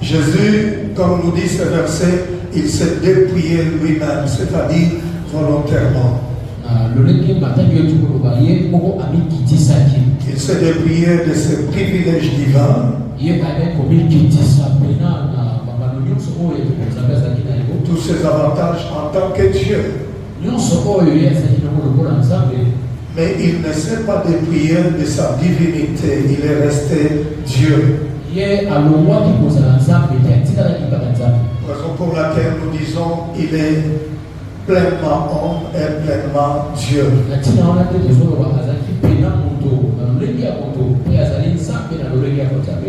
Jésus, comme nous dit ce verset, il s'est dépouillé lui-même, c'est-à-dire volontairement. Il s'est dépouillé de ses privilèges divins, tous ses avantages en tant que Dieu. Mais il ne s'est pas dépouillé de sa divinité, il est resté Dieu. Raison pour laquelle nous disons il est pleinement homme et pleinement Dieu.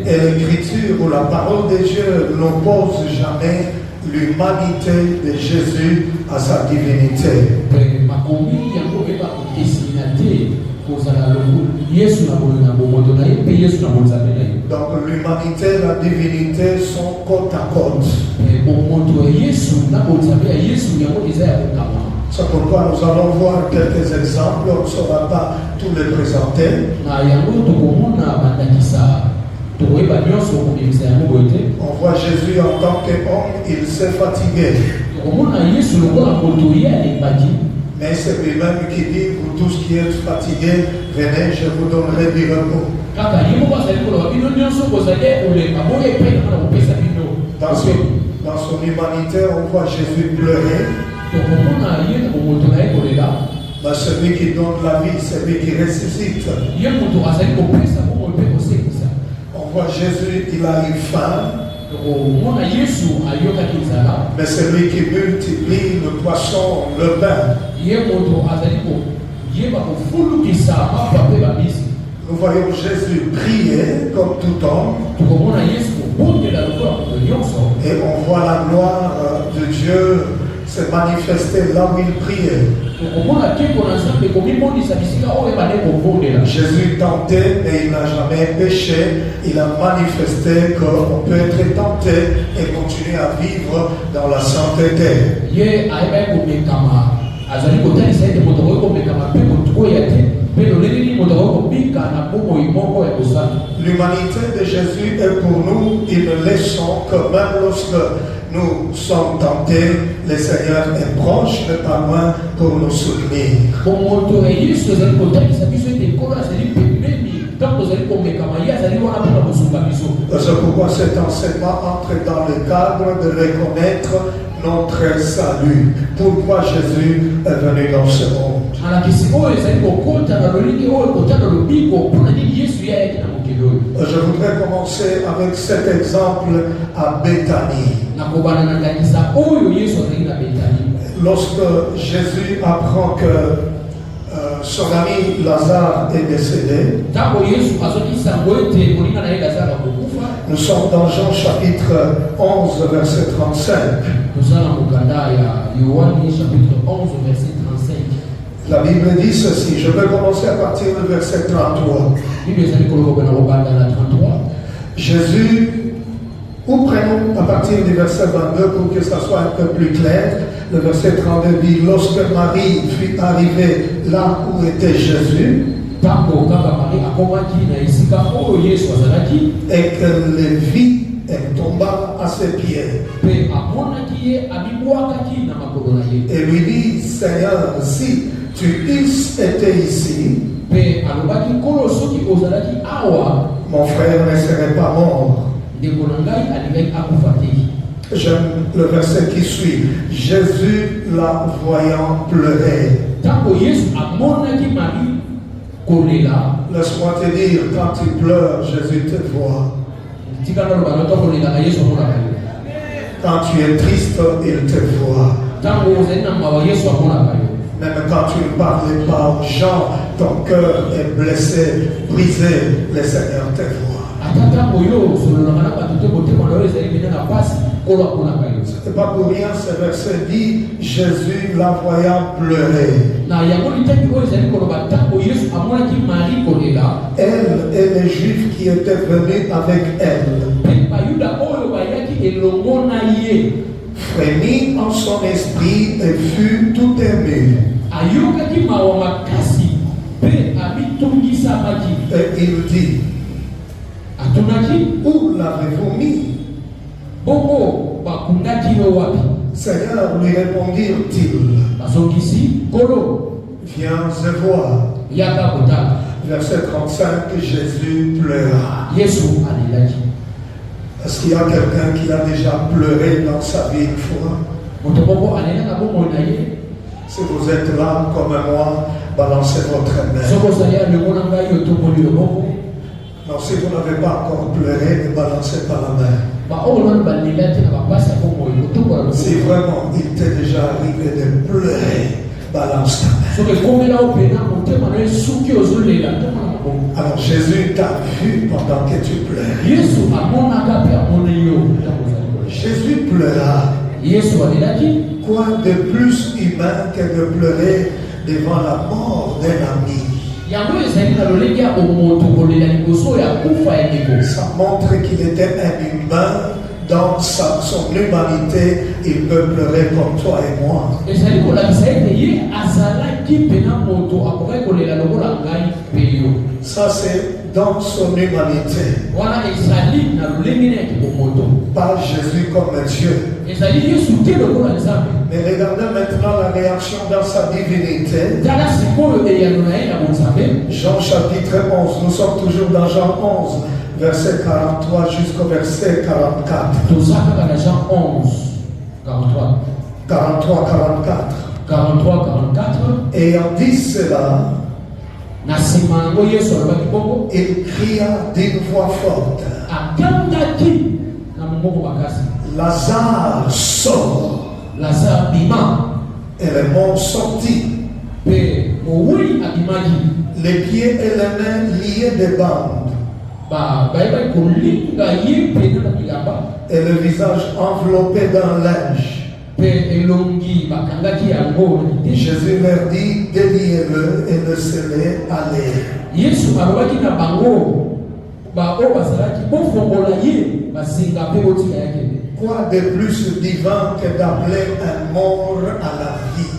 Et l'écriture ou la parole de Dieu n'oppose jamais l'humanité de Jésus à sa divinité. Donc l'humanité et la divinité sont côte à côte. C'est pourquoi nous allons voir quelques exemples, on ne saura pas tous les présenter. On voit Jésus en tant qu'homme, il s'est fatigué. Mais c'est lui-même qui dit, vous tous qui êtes fatigués, venez, je vous donnerai du repos. Dans son humanité, on voit Jésus pleurer. Mais celui qui donne la vie, celui qui ressuscite. On voit Jésus, il a eu faim. Mais celui qui multiplie le poisson, le pain. Nous voyons Jésus prier comme tout homme. Et on voit la gloire de Dieu se manifester là où il priait. Jésus tentait, mais il n'a jamais péché. Il a manifesté qu'on peut être tenté et continuer à vivre dans la sainteté. L'humanité de Jésus est pour nous une leçon que même lorsque nous sommes tentés, le Seigneur est proche, mais pas loin pour nous soutenir. C'est pourquoi cet enseignement entre dans le cadre de reconnaître notre salut. Pourquoi Jésus est venu dans ce monde. Je voudrais commencer avec cet exemple à Béthanie. Lorsque Jésus apprend que son ami Lazare est décédé, nous sommes dans Jean chapitre 11, verset 35. La Bible dit ceci, je vais commencer à partir du verset 33. Jésus, ou prenons à partir du verset 22 pour que ça soit un peu plus clair. Le verset 32 dit, lorsque Marie fut arrivée là où était Jésus, et qu'elle le vit, elle tomba à ses pieds. Et lui dit, Seigneur, si tu eusses été ici, mon frère ne serait pas mort. J'aime le verset qui suit. Jésus, la voyant pleurer. Laisse-moi te dire, quand tu pleures, Jésus te voit. Quand tu es triste, il te voit. Même quand tu ne parlais pas aux gens, ton cœur est blessé, brisé, le Seigneur te voit. Ce n'est pas pour rien, ce verset dit Jésus la voyant pleurer. Elle et les Juifs qui étaient venus avec elle frémit en son esprit et fut tout ému. Et il dit, où l'avez-vous mis? Seigneur, lui répondirent-ils, viens et vois. Verset 35, Jésus pleura. Est-ce qu'il y a quelqu'un qui a déjà pleuré dans sa vie une fois? Si vous êtes là comme moi, balancez votre main. Non, si vous n'avez pas encore pleuré, ne balancez pas la main. Si vraiment il t'est déjà arrivé de pleurer, balance ta main. Alors Jésus t'a vu pendant que tu pleurais. Jésus pleura. Quoi de plus humain que de pleurer devant la mort d'un ami? Ça montre qu'il était un humain. Dans son humanité, il peut pleurer comme toi et moi. Ça, c'est dans son humanité. Pas Jésus comme Dieu. Mais regardez maintenant la réaction dans sa divinité. Jean chapitre 11. Nous sommes toujours dans Jean 11. Verset 43 jusqu'au verset 44. Jean 11, 43, 44. Ayant dit cela, il cria d'une voix forte, Lazare sort. Et le monde sortit, les pieds et les mains liés de bandes, et le visage enveloppé d'un linge. Jésus leur dit, déliez-le et laissez-le aller. Quoi de plus divin que d'appeler un mort à la vie?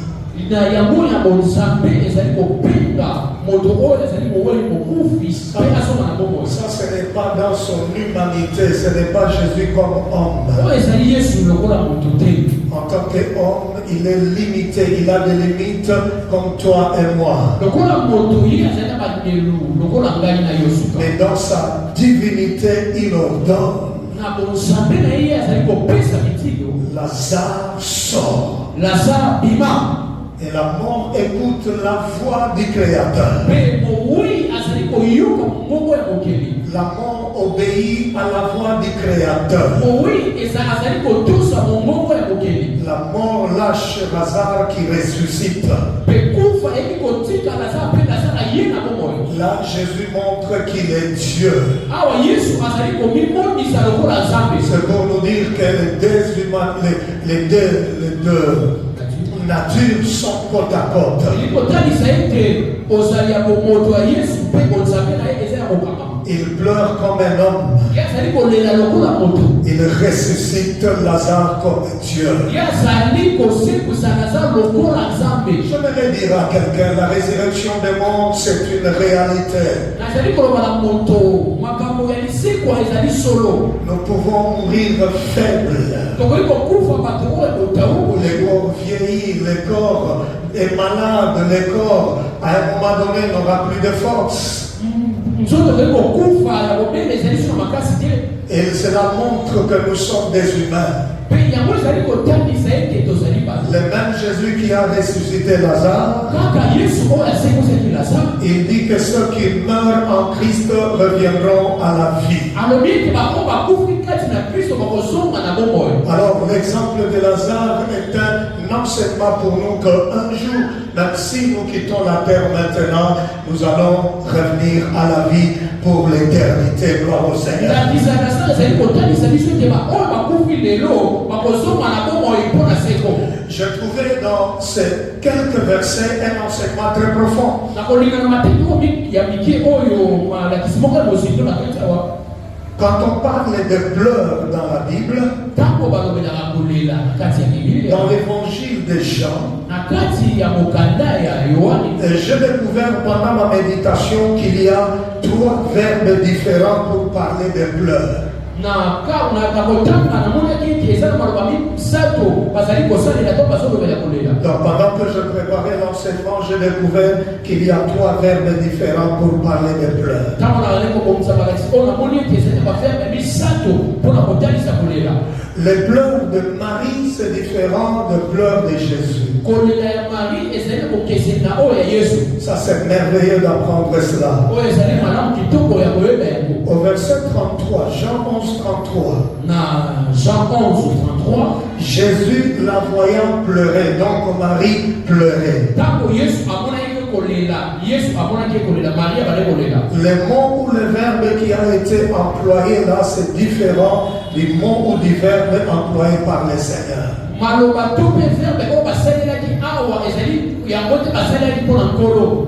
Ça, ce n'est pas dans son humanité, ce n'est pas Jésus comme homme. En tant qu'homme, il est limité, il a des limites comme toi et moi. Mais dans sa divinité, il ordonne. Lazare sort. Et la mort écoute la voix du Créateur. La mort obéit à la voix du Créateur. La mort lâche Lazare qui ressuscite. Là, Jésus montre qu'il est Dieu. C'est pour nous dire que les deux natures sont côte à côte. Il pleure comme un homme. Il ressuscite Lazare comme Dieu. J'aimerais dire à quelqu'un, la résurrection des morts, c'est une réalité. Nous pouvons mourir faibles. Les corps vieillis, le corps est malade, le corps à un moment donné n'aura plus de force. Et cela montre que nous sommes des humains. Le même Jésus qui a ressuscité Lazare, il dit que ceux qui meurent en Christ reviendront à la vie. Alors l'exemple de Lazare est un enseignement pour nous qu'un jour, même si nous quittons la terre maintenant, nous allons revenir à la vie pour l'éternité. Gloire au Seigneur. J'ai trouvé dans ces quelques versets un enseignement très profond. Quand on parle de pleurs dans la Bible, dans l'évangile de Jean, j'ai découvert pendant ma méditation qu'il y a 3 verbes différents pour parler de pleurs. Donc pendant que je préparais l'enseignement, j'ai découvert qu'il y a 3 verbes différents pour parler des pleurs. Les pleurs de Marie, c'est différent des pleurs de Jésus. Ça, c'est merveilleux d'apprendre cela. Au verset 33, Jean 11, 33. Jésus, la voyant pleurer, donc Marie pleurait. Le mot ou le verbe qui a été employé là, c'est différent du mot ou du verbe employé par le Seigneur.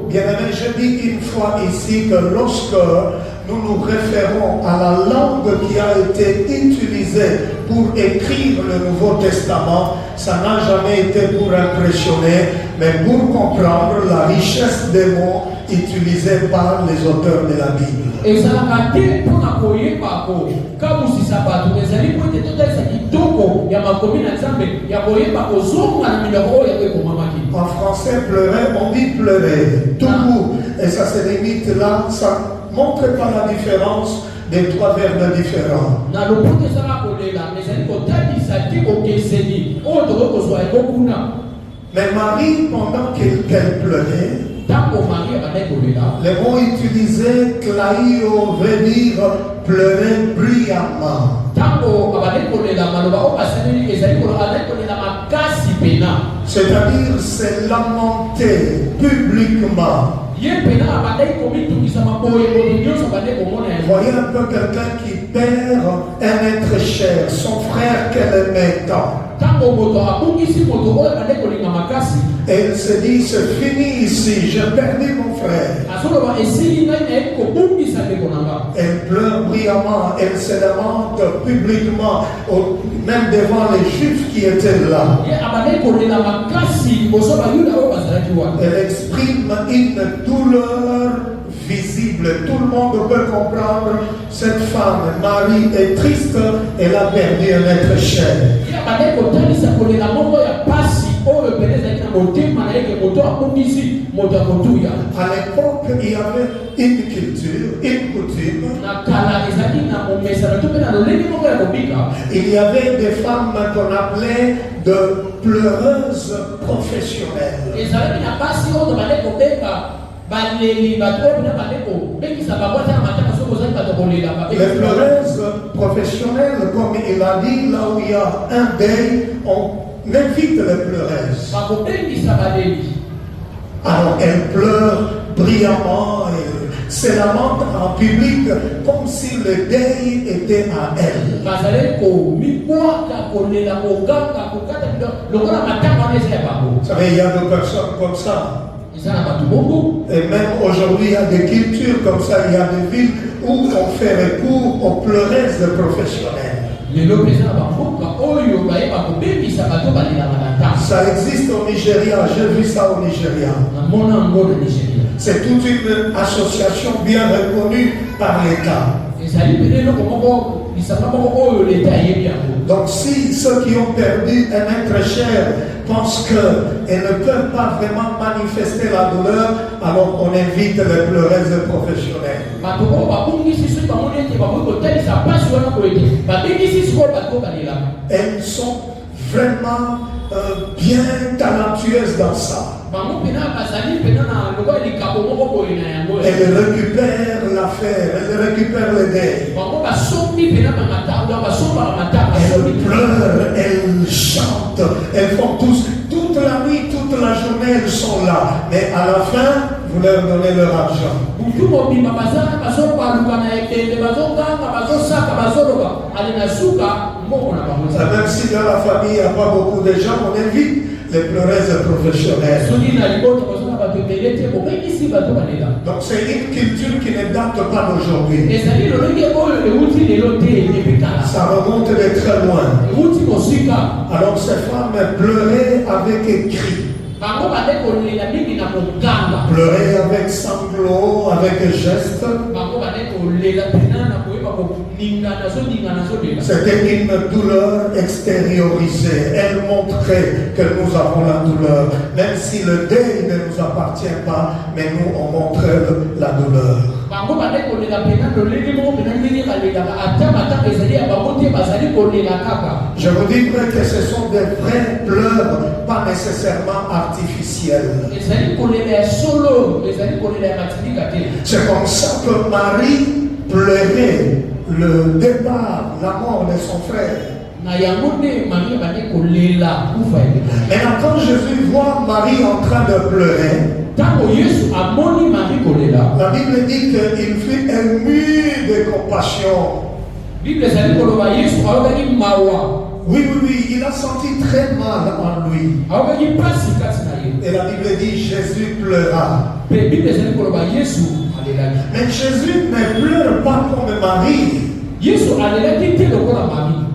Bien-aimé, je dis une fois ici que lorsque nous nous référons à la langue qui a été utilisée pour écrire le Nouveau Testament, ça n'a jamais été pour impressionner, mais pour comprendre la richesse des mots utilisés par les auteurs de la Bible. En français, pleurer, on dit pleurer, tout court. Et ça se limite là, ça montre pas la différence des 3 verbes différents. Mais Marie, pendant qu'elle pleurait, le mot utilisé, klaio, veut dire pleurer bruyamment. C'est-à-dire se lamenter publiquement. Voyez un peu quelqu'un qui perd un être cher, son frère qu'elle aimait tant. Et il se dit, c'est fini ici, j'ai perdu mon frère. Elle pleure bruyamment, elle se lamente publiquement, même devant les Juifs qui étaient là. Elle exprime une douleur visible. Tout le monde peut comprendre. Cette femme, Marie, est triste. Elle a perdu un être cher. À l'époque, il y avait une culture, une coutume. Il y avait des femmes qu'on appelait de pleureuses professionnelles. Les pleureuses professionnelles, comme il a dit, là où il y a un deuil, on invite les pleureuses. Alors elle pleure brillamment et se lamente en public comme si le deuil était à elle. Vous savez, il y a des personnes comme ça. Et même aujourd'hui, il y a des cultures comme ça, il y a des villes où on fait recours aux pleureuses professionnelles. Ça existe au Nigeria, j'ai vu ça au Nigeria. C'est toute une association bien reconnue par l'État. Donc si ceux qui ont perdu un être cher pensent qu'elles ne peuvent pas vraiment manifester la douleur, alors on invite les pleureuses professionnelles. Elles sont vraiment bien talentueuses dans ça. Elle récupère l'affaire, elle récupère le deuil. Elle pleure, elle chante, elles font tous, toute la nuit, toute la journée, elles sont là. Mais à la fin, vous leur donnez leur argent. Même si dans la famille il n'y a pas beaucoup de gens, on invite les pleureuses professionnelles. Donc c'est une culture qui ne date pas d'aujourd'hui. Ça remonte de très loin. Alors ces femmes pleuraient avec cris. Pleurer avec sanglots, avec gestes. C'était une douleur extériorisée. Elle montrait que nous avons la douleur. Même si le deuil ne nous appartient pas, mais nous, on montre la douleur. Je vous dis que ce sont des vrais pleurs, pas nécessairement artificiels. C'est comme ça que Marie pleurait le départ, la mort de son frère. Maintenant, quand Jésus voit Marie en train de pleurer, la Bible dit qu'il fut ému de compassion. Oui, il a senti très mal en lui. Et la Bible dit Jésus pleura. Mais Jésus ne pleure pas comme Marie.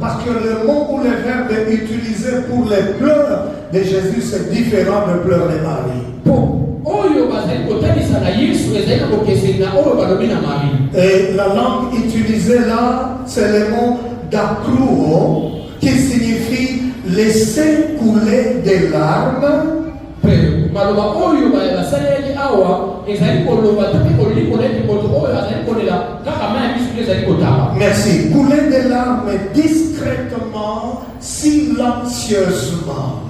Parce que le mot ou le verbe utilisé pour les pleurs de Jésus, c'est différent de pleurs de Marie. Et la langue utilisée là, c'est le mot dakruo, qui signifie laisser couler des larmes. Merci. Couler des larmes discrètement, silencieusement.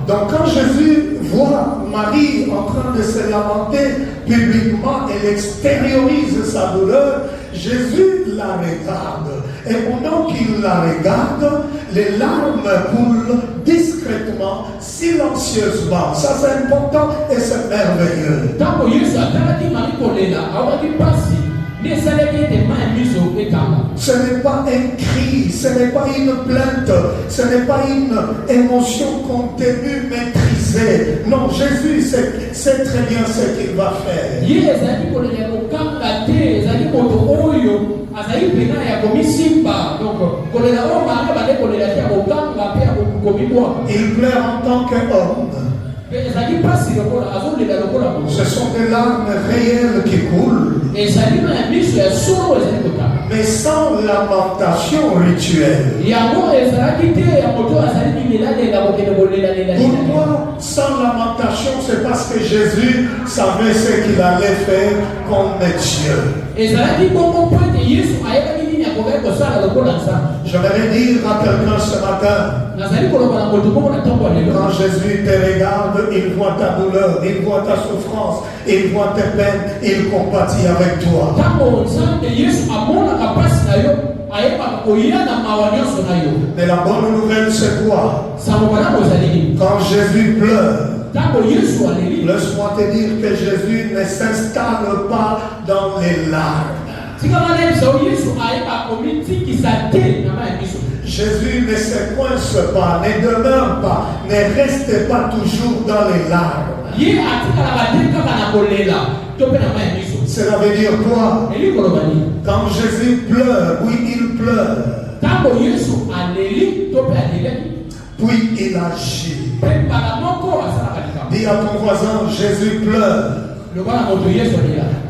Donc quand Jésus voit Marie en train de se lamenter publiquement, elle extériorise sa douleur, Jésus la regarde. Et pendant qu'il la regarde, les larmes coulent discrètement, silencieusement. Ça c'est important et c'est merveilleux. Ce n'est pas un cri, ce n'est pas une plainte, ce n'est pas une émotion contenue, maîtrisée. Non, Jésus sait très bien ce qu'il va faire. Il pleure en tant qu'homme. Ce sont des larmes réelles qui coulent. Mais sans lamentation rituelle. Pourquoi sans lamentation? C'est parce que Jésus savait ce qu'il allait faire comme Dieu. J'aimerais dire à quelqu'un ce matin, quand Jésus te regarde, il voit ta douleur, il voit ta souffrance, il voit tes peines, il compatit avec toi. Mais la bonne nouvelle c'est quoi? Quand Jésus pleure, laisse-moi te dire que Jésus ne s'installe pas dans les larmes. Jésus ne se coince pas, ne demeure pas, ne reste pas toujours dans les larmes. Cela veut dire quoi? Quand Jésus pleure, oui il pleure. Puis il agit. Dis à ton voisin, Jésus pleure.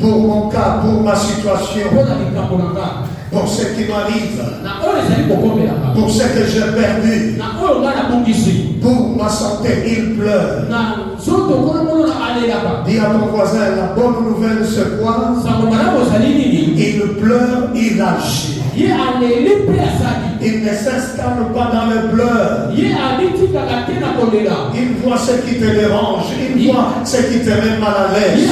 Pour mon cas, pour ma situation, pour ce qui m'arrive, pour ce que j'ai perdu, pour ma santé, il pleure. Dis à ton voisin, la bonne nouvelle c'est quoi? Il pleure, il agit. Il ne s'installe pas dans le pleurs. Il voit ce qui te dérange. Il voit ce qui te met mal à l'aise.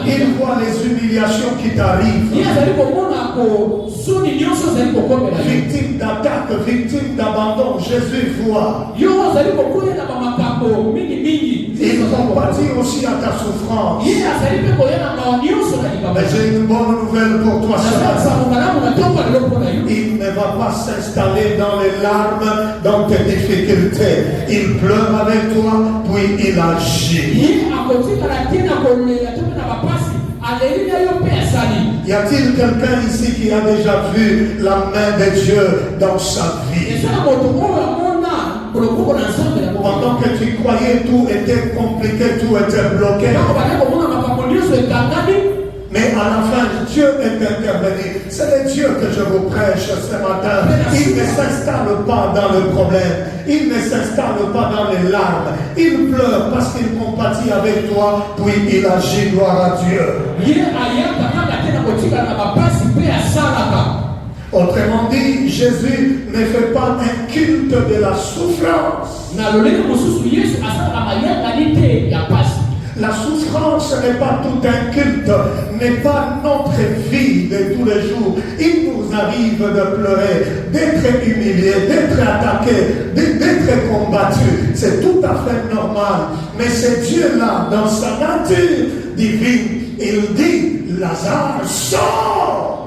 Il voit les humiliations qui t'arrivent. Victime d'attaque, victime d'abandon, Jésus voit. Il compatit aussi à ta souffrance. Mais j'ai une bonne nouvelle pour toi ce matin. Il ne va pas s'installer dans les larmes, dans tes difficultés. Il pleure avec toi, puis il agit. Y a-t-il quelqu'un ici qui a déjà vu la main de Dieu dans sa vie? Pendant que tu croyais tout était compliqué, tout était bloqué. Mais à la fin, Dieu est intervenu. C'est le Dieu que je vous prêche ce matin. Il ne s'installe pas dans le problème. Il ne s'installe pas dans les larmes. Il pleure parce qu'il compatit avec toi, puis il agit, gloire à Dieu. Autrement dit, Jésus ne fait pas un culte de la souffrance. La souffrance n'est pas tout un culte, n'est pas notre vie de tous les jours. Il nous arrive de pleurer, d'être humilié, d'être attaqué, d'être combattu. C'est tout à fait normal. Mais c'est Dieu-là, dans sa nature divine, il dit, Lazare, sort!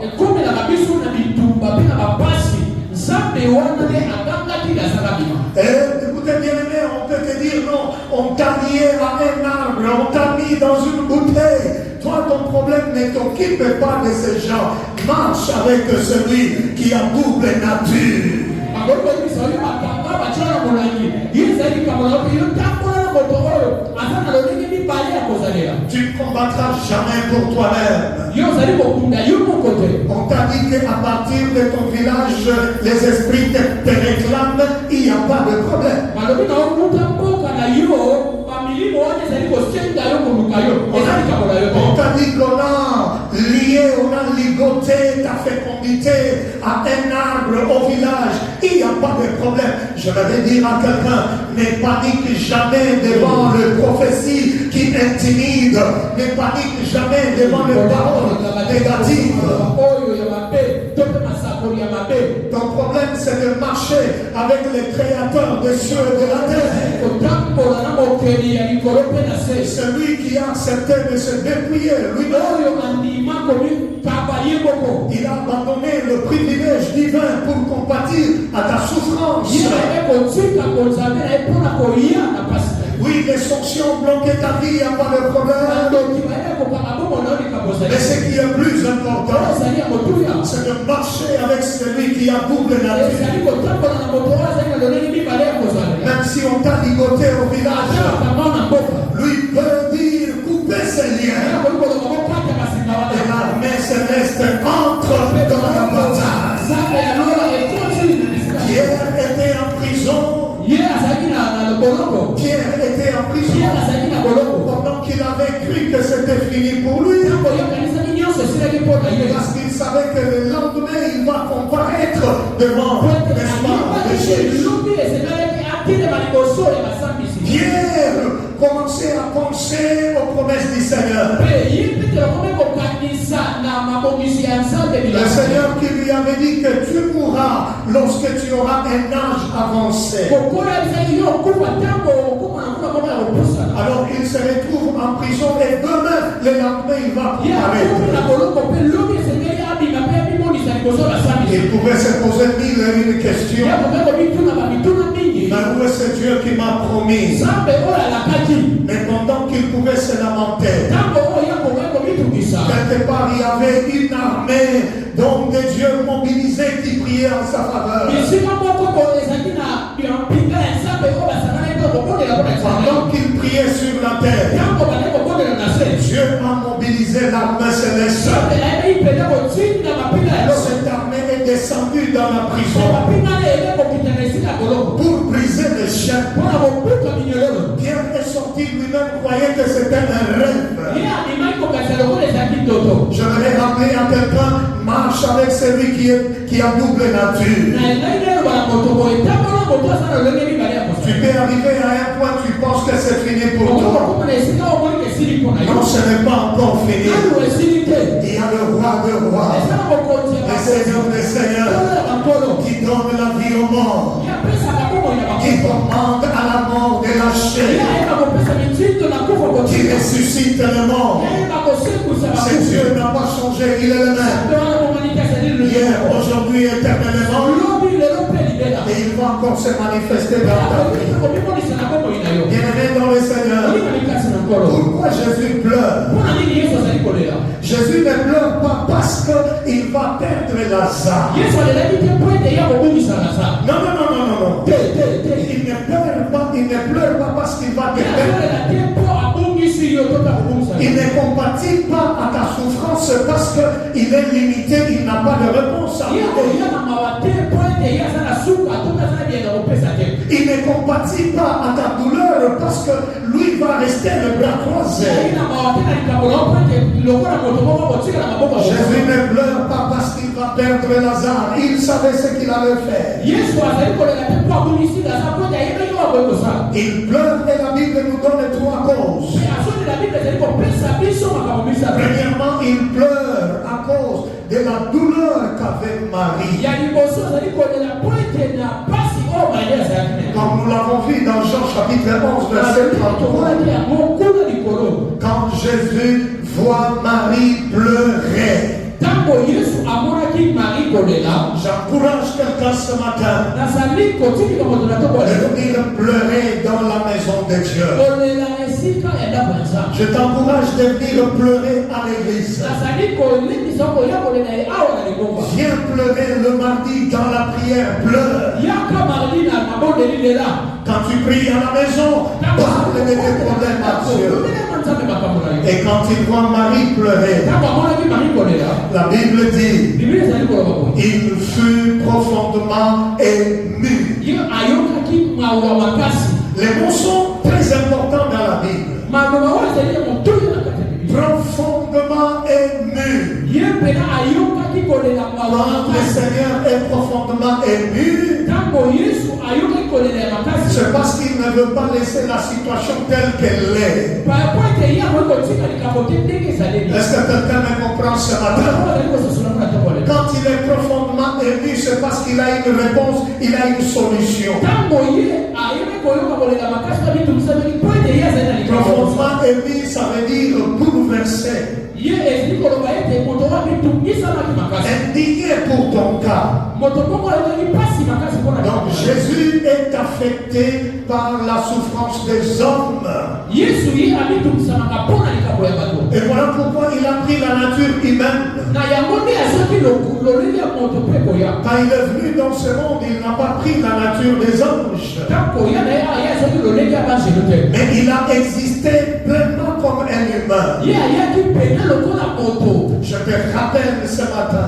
Écoutez bien aimé, on peut te dire non, on t'a lié à un arbre, on t'a mis dans une bouteille. Toi, ton problème ne t'occupe pas de ces gens. Marche avec celui qui a double nature. Tu ne combattras jamais pour toi-même. On t'a dit qu'à partir de ton village, les esprits te réclament, il n'y a pas de problème. On t'a dit qu'on a lié, on a ligoté ta fécondité à un arbre au village. Il n'y a pas de problème. Je vais dire à quelqu'un, ne panique jamais devant les prophéties qui intimident. Ne panique jamais devant les paroles négatives. Ton problème, c'est de marcher avec le créateur des cieux et de la terre. Celui qui a accepté de se dépouiller lui-même. Il a abandonné le privilège divin pour compatir à ta souffrance. Oui, les sanctions bloquent ta vie, il n'y a pas de problème. Mais ce qui est plus important, c'est de marcher avec celui qui a double nature. Même si on t'a ligoté au village, lui peut dire couper ses liens. Et l'armée céleste entre dans la bataille. Pierre était en prison. Pierre était en prison pendant qu'il avait cru que c'était fini pour lui. Parce qu'il savait que le lendemain il va comparaître devant le juge. Pierre commençait à penser aux promesses du Seigneur. Le Seigneur qui lui avait dit que tu mourras lorsque tu auras un âge avancé. Alors il se retrouve en prison et demain, le lendemain, il va comparaître. Il pouvait se poser mille et une questions. Mais où est ce Dieu qui m'a promis? Mais pendant qu'il pouvait se lamenter, quelque part il y avait une armée d'hommes de Dieu mobilisés qui priaient en sa faveur. Pendant qu'il priait sur la terre, Dieu a mobilisé l'armée céleste. Cette armée est descendue dans la prison pour briser les chaînes. Pierre est sorti lui-même, croyait que c'était un rêve. Je vais rappeler à quelqu'un, marche avec celui qui a double nature. Tu peux arriver à un point, tu penses que c'est fini pour toi. Non, ce n'est pas encore fini. Il y a le roi des rois, le Seigneur des seigneurs, qui donne la vie au mort, qui commande à la mort de lâcher, qui ressuscite le mort. Ce Dieu n'a pas changé, il est le même. Hier, aujourd'hui, éternellement. Et il va encore se manifester dans ta vie. Bien-aimé dans le Seigneur, pourquoi Jésus pleure? Jésus ne pleure pas parce qu'il va perdre Lazare. Non. Il ne ne compatit pas à ta souffrance parce qu'il est limité, il n'a pas de réponse à donner. Il ne compatit pas à ta douleur parce que lui va rester le bras croisé. Jésus ne pleure pas parce qu'il va perdre Lazare. Il savait ce qu'il allait faire. Il pleure et la Bible nous donne 3 causes. Premièrement, il pleure à cause de la douleur qu'avait Marie. Comme nous l'avons vu dans Jean chapitre 11, verset 33. Quand Jésus voit Marie pleurer, j'encourage quelqu'un ce matin de venir pleurer dans la maison de Dieu. Je t'encourage de venir pleurer à l'église. Viens pleurer le mardi dans la prière, pleure. Quand tu pries à la maison, parle de tes problèmes à Dieu. Et quand il voit Marie pleurer, la Bible dit, il fut profondément ému. Les mots sont très importants dans la Bible. Profondément ému. Quand le Seigneur est profondément ému, c'est parce qu'il ne veut pas laisser la situation telle qu'elle est. Est-ce que quelqu'un me comprend ce matin? Quand il est profondément ému, c'est parce qu'il a une réponse, il a une solution. Profondément ému, ça veut dire bouleversé. Indigné pour ton cas. Donc Jésus est affecté par la souffrance des hommes. Et voilà pourquoi il a pris la nature humaine. Quand il est venu dans ce monde, il n'a pas pris la nature des anges. Mais il a existé pleinement comme un humain. Je te rappelle ce matin,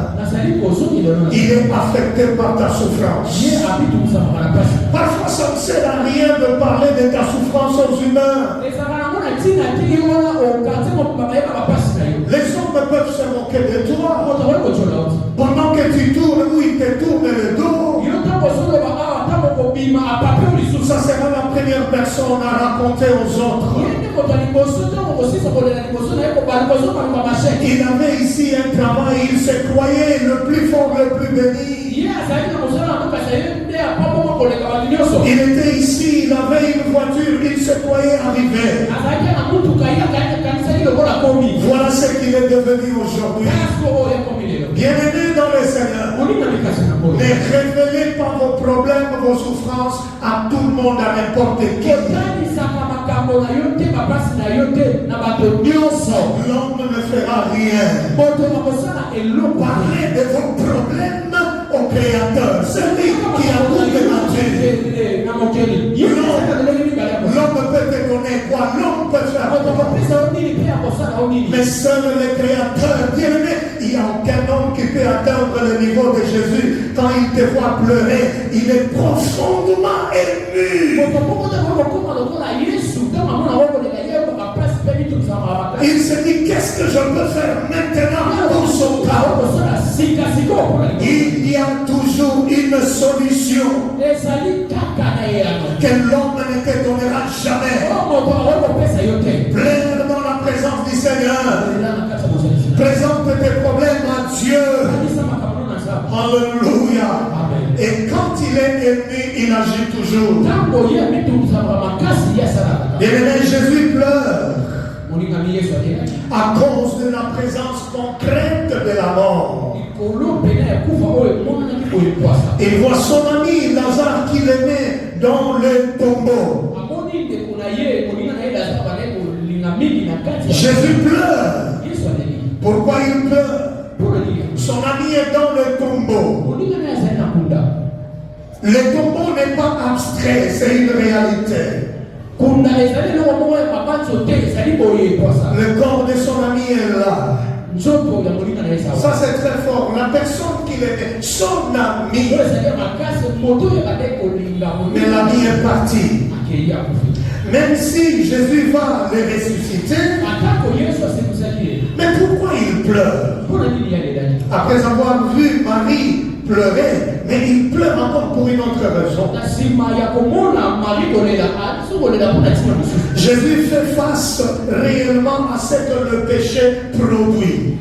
il est affecté par ta souffrance. Parfois ça ne sert à rien de parler de ta souffrance aux humains. Les hommes peuvent se moquer de toi pendant que tu tournes ou ils te tournent le dos. Ça sera la première personne à raconter aux autres. Il avait ici un travail, il se croyait le plus fort, le plus béni. Il était ici, il avait une voiture, il se croyait arrivé. Voilà ce qu'il est devenu aujourd'hui. Bien-aimé dans le Seigneur, ne révélez pas vos problèmes, vos souffrances à tout le monde, à n'importe qui. L'homme ne fera rien. Parlez de vos problèmes au Créateur, celui qui a tout démenti. L'homme peut te donner quoi? L'homme peut faire quoi? Mais seul le Créateur, bien-aimé, il n'y a aucun homme qui peut atteindre le niveau de Jésus. Quand il te voit pleurer, il est profondément ému. Il se dit, qu'est-ce que je peux faire maintenant pour son cas? Il y a toujours une solution que l'homme ne te donnera jamais. Pleure dans la présence du Seigneur. Présente tes problèmes à Dieu. Alléluia. Et quand il est ému, il agit toujours. Bien-aimé, Jésus pleure à cause de la présence concrète de la mort. Il voit son ami Lazare qu'il aimait dans le tombeau. Jésus pleure. Pourquoi il pleure? Son ami est dans le tombeau. Le tombeau n'est pas abstrait, c'est une réalité. Le corps de son ami est là. Ça c'est très fort. La personne qu'il aimait, son ami. Mais l'ami est parti. Même si Jésus va les ressusciter, mais pourquoi il pleure? Après avoir vu Marie pleurer, mais il pleure encore pour une autre raison. Jésus fait face réellement à ce que le péché produit.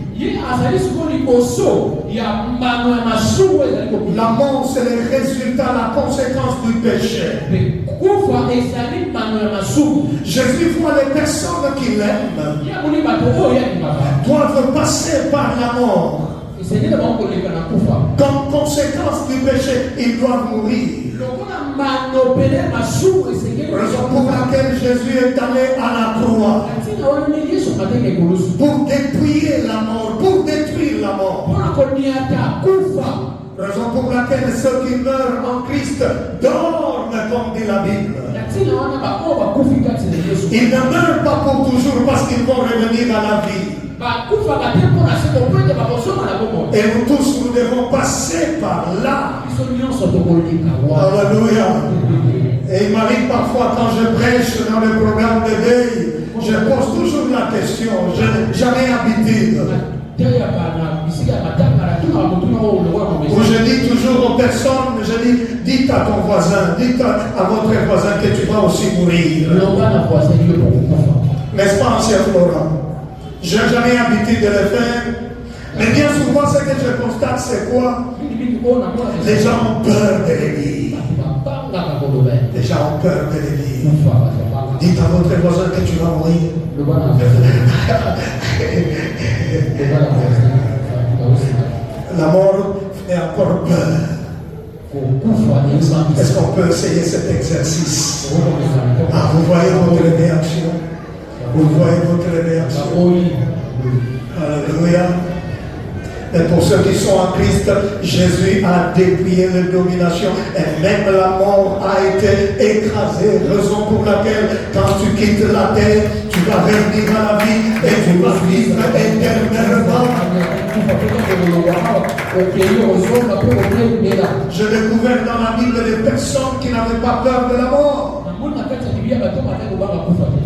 La mort, c'est le résultat, la conséquence du péché. Jésus voit les personnes qu'il aime doivent passer par la mort. Comme conséquence du péché, ils doivent mourir. Raison pour laquelle Jésus est allé à la croix. Pour dépouiller la mort, pour détruire la mort. Raison pour laquelle ceux qui meurent en Christ dorment, comme dit la Bible. Ils ne meurent pas pour toujours parce qu'ils vont revenir à la vie. Et nous tous, nous devons passer par là. Alléluia. Et il m'arrive parfois quand je prêche dans le programme de veille, je pose toujours la question, je n'ai jamais habitude. Où je dis toujours aux personnes, je dis, dites à ton voisin, dites à votre voisin que tu vas aussi mourir. N'est-ce pas, ancien Florent? Je n'ai jamais habitude de le faire. Mais bien souvent, ce que je constate, c'est quoi? Les gens ont peur de le dire. Les gens ont peur de le dire. Dites à votre voisin que tu vas mourir. La mort fait encore peur. Est-ce qu'on peut essayer cet exercice? Ah, vous voyez votre réaction? Vous voyez votre réaction? Alléluia. Et pour ceux qui sont en Christ, Jésus a dépouillé la domination et même la mort a été écrasée. Raison pour laquelle, quand tu quittes la terre, tu vas revenir à la vie et tu vas vivre éternellement. Je découvre dans la Bible des personnes qui n'avaient pas peur de la mort.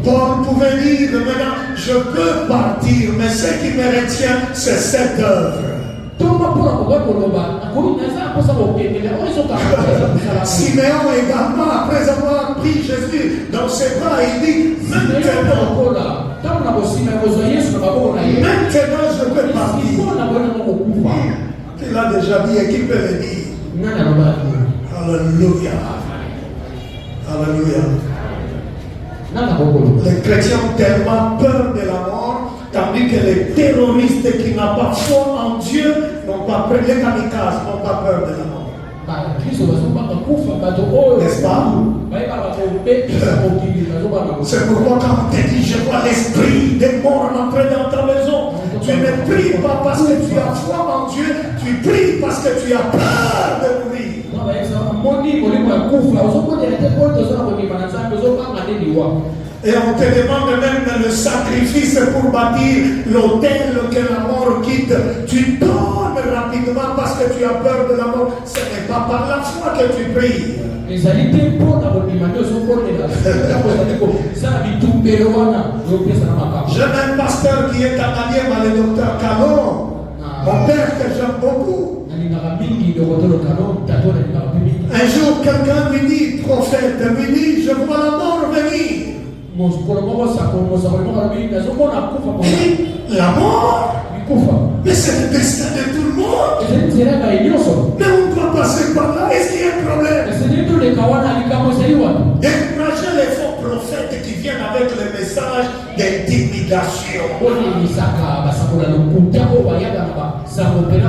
Paul pouvait dire, maintenant, je peux partir, mais ce qui me retient, c'est cette œuvre. Siméon également, après avoir pris Jésus dans ses bras, il dit, maintenant je peux partir. Il a déjà dit et qui peut le dire? Alléluia. Alléluia. Les chrétiens ont tellement peur de la mort, tandis que les terroristes qui n'ont pas foi en Dieu n'ont pas peur, les kamikazes n'ont pas peur de la mort. N'est-ce pas? C'est pourquoi quand on te dit je vois l'esprit des morts entrer dans ta maison, tu ne pries pas parce que tu as foi en Dieu, tu pries parce que tu as peur de mourir. Et on te demande même le sacrifice pour bâtir l'autel que la mort quitte. Tu donnes rapidement parce que tu as peur de la mort. Ce n'est pas par la foi que tu pries. J'ai un pasteur qui est canadien, le docteur Calon. Mon père que j'aime beaucoup. Un jour, quelqu'un lui dit, prophète, lui dit, je vois la mort venir. La mort? Mais c'est le destin de tout le monde. Mais on doit passer par là. Est-ce qu'il y a un problème? Décourager les faux prophètes qui viennent avec le message d'intimidation.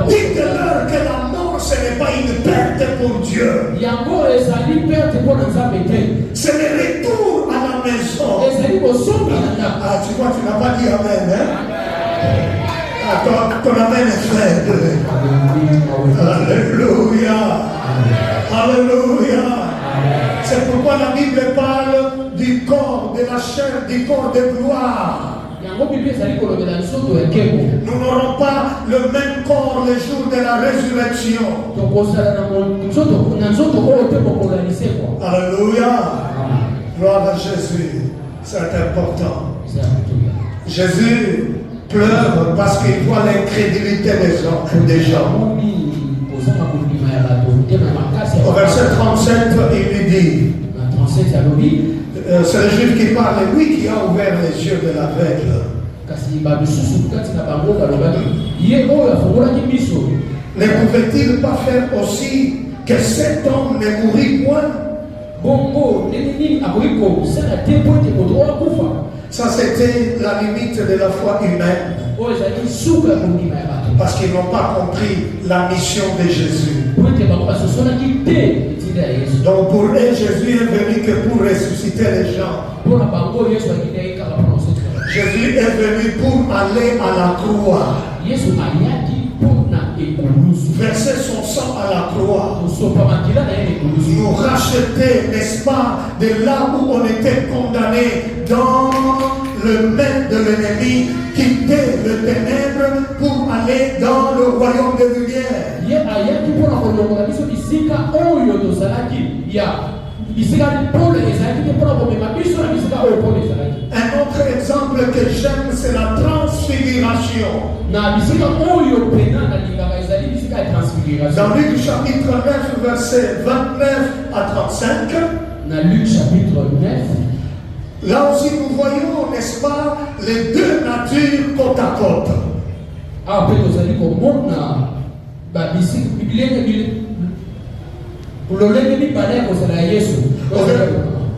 Dites-leur que la mort, ce n'est pas une perte pour Dieu. C'est le retour à la maison. Ah, tu vois, tu n'as pas dit amen, hein? Ah, ton amen est faible. Alléluia. Alléluia. C'est pourquoi la Bible parle du corps chair du corps de gloire. yango Bible ezali kolobela nzoto ya nkembo Nous n'aurons pas le même corps le jour de la résurrection. tokosala na nzoto oyo te mokolo ya lisekwa. Alléluia. Gloire à Jésus. C'est important. Jésus pleure parce qu'il voit l'incrédulité des gens. Au verset 37, il lui dit, c'est le juif qui parle, lui qui a ouvert les yeux de l'aveugle. Ne pouvait-il pas faire aussi que cet homme ne mourrit point? Ça, c'était la limite de la foi humaine. Parce qu'ils n'ont pas compris la mission de Jésus. Donc pour eux, Jésus est venu que pour ressusciter les gens. Jésus est venu pour aller à la croix. Verser son sang à la croix. Nous racheter, n'est-ce pas, de là où on était condamné dans le maître de l'ennemi, quitter le ténèbre pour aller dans le royaume de lumière. Un autre exemple que j'aime, c'est la transfiguration. Dans Luc chapitre 9, verset 29 à 35. Luc chapitre 9. Là aussi nous voyons, n'est-ce pas, les deux natures côte à côte.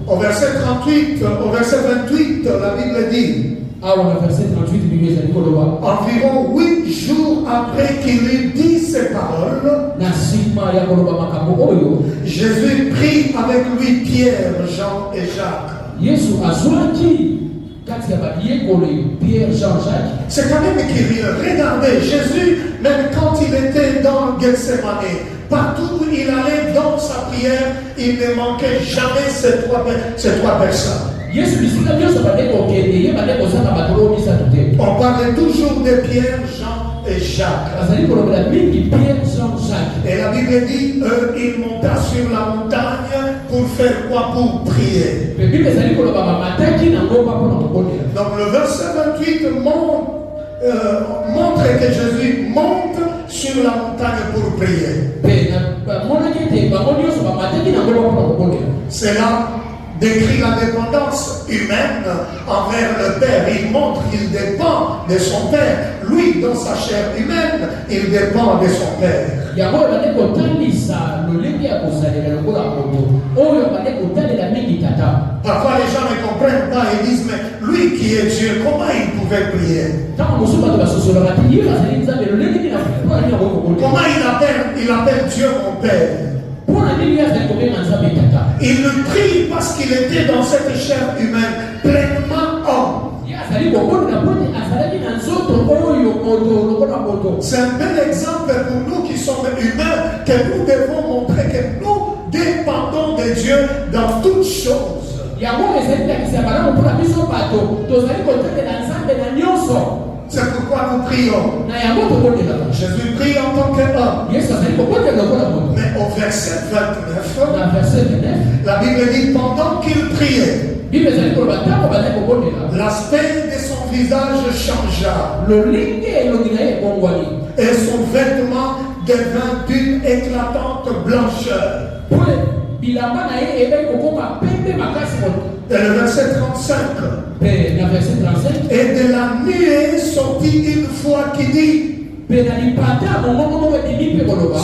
Au verset 38, au verset 28, la Bible dit, environ 8 jours après qu'il eut dit ces paroles, Jésus prit avec lui Pierre, Jean et Jacques. C'est quand même curieux. Regardez, Jésus, même quand il était dans Gethsemane, partout où il allait dans sa prière, il ne manquait jamais ces trois personnes. On parlait toujours de Pierre, Jean et Jacques. Et la Bible dit, eux, ils montaient sur la montagne pour faire quoi? Pour prier. Donc le verset 28 montre que Jésus monte sur la montagne pour prier. Cela décrit la dépendance humaine envers le Père. Il montre qu'il dépend de son Père. Lui, dans sa chair humaine, il dépend de son Père. Parfois les gens ne comprennent pas et disent, mais lui qui est Dieu, comment il pouvait prier? Comment il appelle Dieu mon Père? Il le prie parce qu'il était dans cette chair humaine, pleinement homme. C'est un bel exemple pour nous qui sommes humains, que nous devons montrer que nous dépendons de Dieu dans toutes choses. C'est pourquoi nous prions. Jésus prie en tant qu'homme. Mais au verset 29, la Bible dit pendant qu'il priait, l'aspect de son visage changea et son vêtement devint d'une éclatante blancheur. Et le verset 35. Et de la nuée sortit une voix qui dit,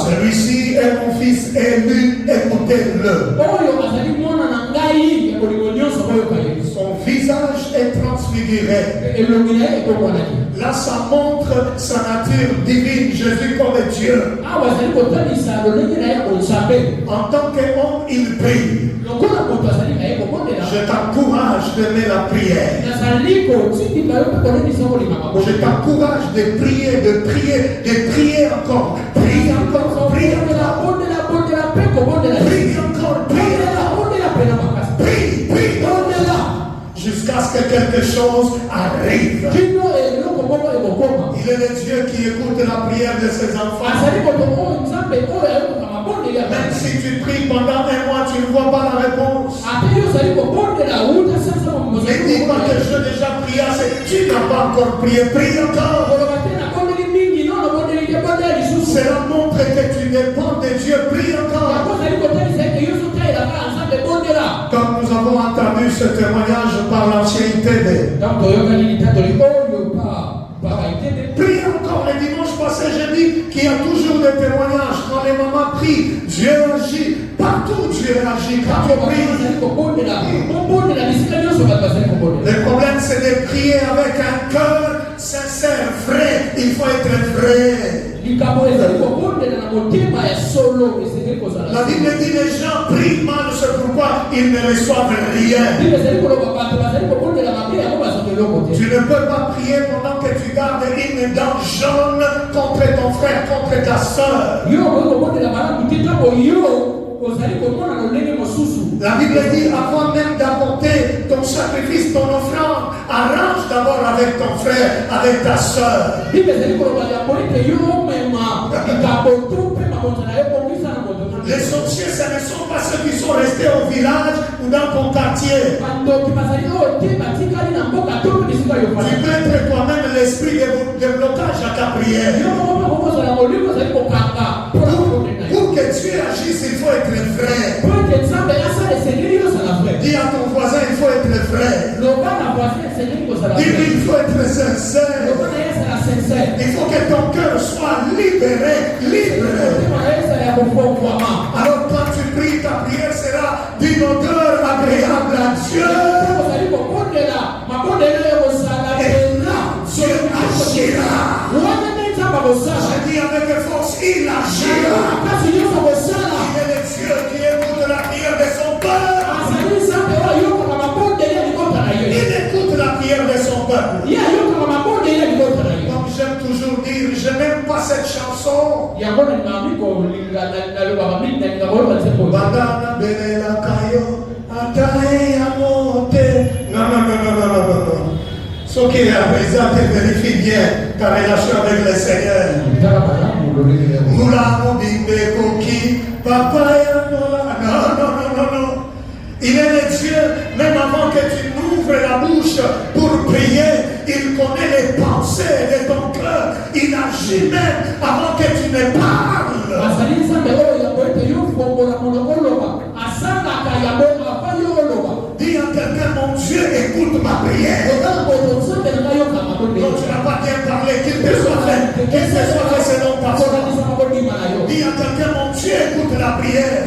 celui-ci est mon fils élu, écoutez-le. Son visage est transfiguré. Là, ça montre sa nature divine, Jésus comme Dieu. En tant qu'homme, il prie. Je t'encourage d'aimer la prière. Je t'encourage de prier encore. Prie encore, prie encore. Prie encore, prie. Prie jusqu'à quelque chose arrive. kino eloko moko ekokoma. Il est le Dieu qui écoute la prière de ses enfants. Azali moto oyo nzambe oyo ayokoka mabondeli ya Même bana. si tu pries pendant un mois, tu ne vois pas la réponse. Ate yo ozali kobondela uta sasa Ne dis pas que je déjà prié assez. Tu n'as pas encore prié. Prie encore. koloba te nabondeli mingi no nabondeli te bondela lisusu. Cela montre que tu dépends de Dieu. Prie encore. yango ozali kotalisa ete yo sotaelaka na nzambe bondela. Comme nous avons entendu ce témoignage par l'ancienneté de. donc toyokani litatoli oyo par aitede. Prie encore. Le dimanche passé, j'ai dit qu'il y a toujours des témoignages. Quand les mamans prient, Dieu agit. Partout Dieu agit. Quand tu pries. Le problème, c'est de prier avec un cœur sincère, vrai. Il faut être vrai. La Bible dit les gens prient mal, c'est pourquoi ils ne reçoivent rien. Tu ne peux pas prier pendant que tu gardes une dent jaune contre ton frère, contre ta soeur. La Bible dit avant même d'apporter ton sacrifice, ton offrande, arrange d'abord avec ton frère, avec ta soeur. Les sorciers, ce ne sont pas ceux qui sont restés au village ou dans ton quartier. Tu peux être toi-même l'esprit de blocage à ta prière. Pour que Dieu agisse, il faut être vrai. Dis à ton voisin, il faut être vrai. Dis il faut être sincère. Il faut que ton cœur soit libéré, libre. Alors quand tu pries, ta prière sera d'une odeur agréable à Dieu. Et là, Dieu agira. Je dis avec force, il agira. Il est le Dieu qui écoute la prière de son peuple. Il écoute la prière de son peuple. Donc j'aime toujours dire, je n'aime pas cette chanson. Badana belela kayo, atae amote. Non. Ce qui est présent, vérifie bien ta relation avec le Seigneur. Moula mobimbe koki, papa yanola. Non. Il est le Dieu, même avant que tu n'ouvres la bouche pour prier, il connaît les pensées de ton cœur. Il agit même avant que tu ne parles. Dis à quelqu'un, mon Dieu écoute ma prière. Non, tu n'as pas bien parlé, qu'il te soit fait selon ta foi. Dis à quelqu'un, mon Dieu écoute la prière.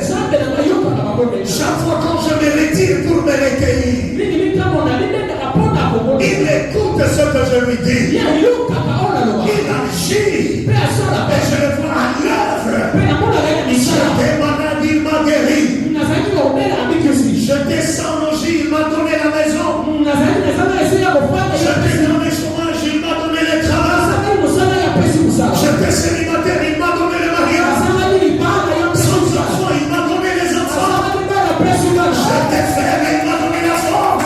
Chaque fois quand je me retire pour me recueillir, il écoute ce que je lui dis. Il agit. Et je le vois à l'œuvre. J'étais malade, il m'a guéri. J'étais sans logis, il m'a donné la maison. J'étais dans le chômage, il m'a donné le travail. J'étais célibataire, il m'a donné le mariage. Sans enfant, il m'a donné les enfants. J'étais faible, il m'a donné la force.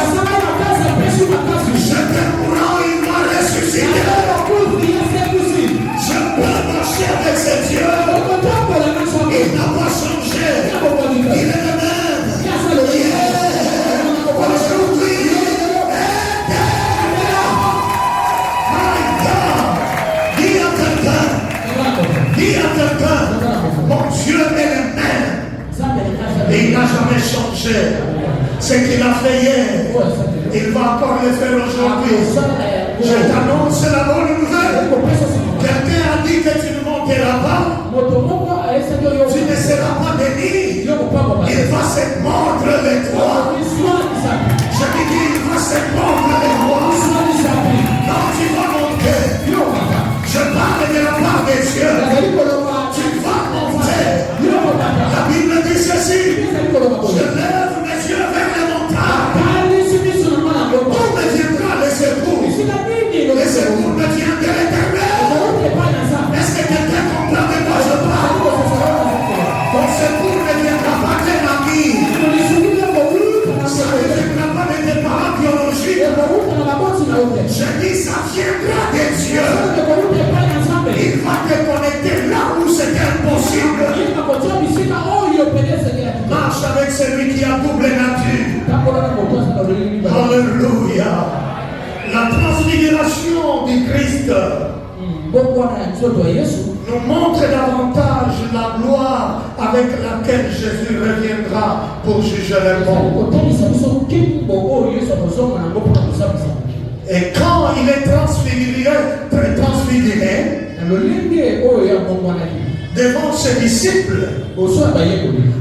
J'étais mourant, il m'a ressuscité. Je peux marcher avec ce Dieu. Il n'a pas changé. Il est le même. Aujourd'hui, dis à quelqu'un, mon Dieu est le même. Et il n'a jamais changé. Ce qu'il a fait hier, il va encore le faire aujourd'hui. Je t'annonce la bonne nouvelle. Quelqu'un a dit que tu ne monteras pas. Tu ne seras pas béni. Il va se mordre les doigts. Je te dis, il va se mordre les doigts. Non, tu vas monter. Je parle de la part de Dieu. Tu vas monter. La Bible dit ceci. Je lève mes yeux vers les montagnes. D'où me viendra le secours? Le secours me vient de l'Éternel. Est-ce que y a double nature. Alléluia. La transfiguration du Christ nous montre davantage la gloire avec laquelle Jésus reviendra pour juger le monde. Et quand il est transfiguré devant ses disciples,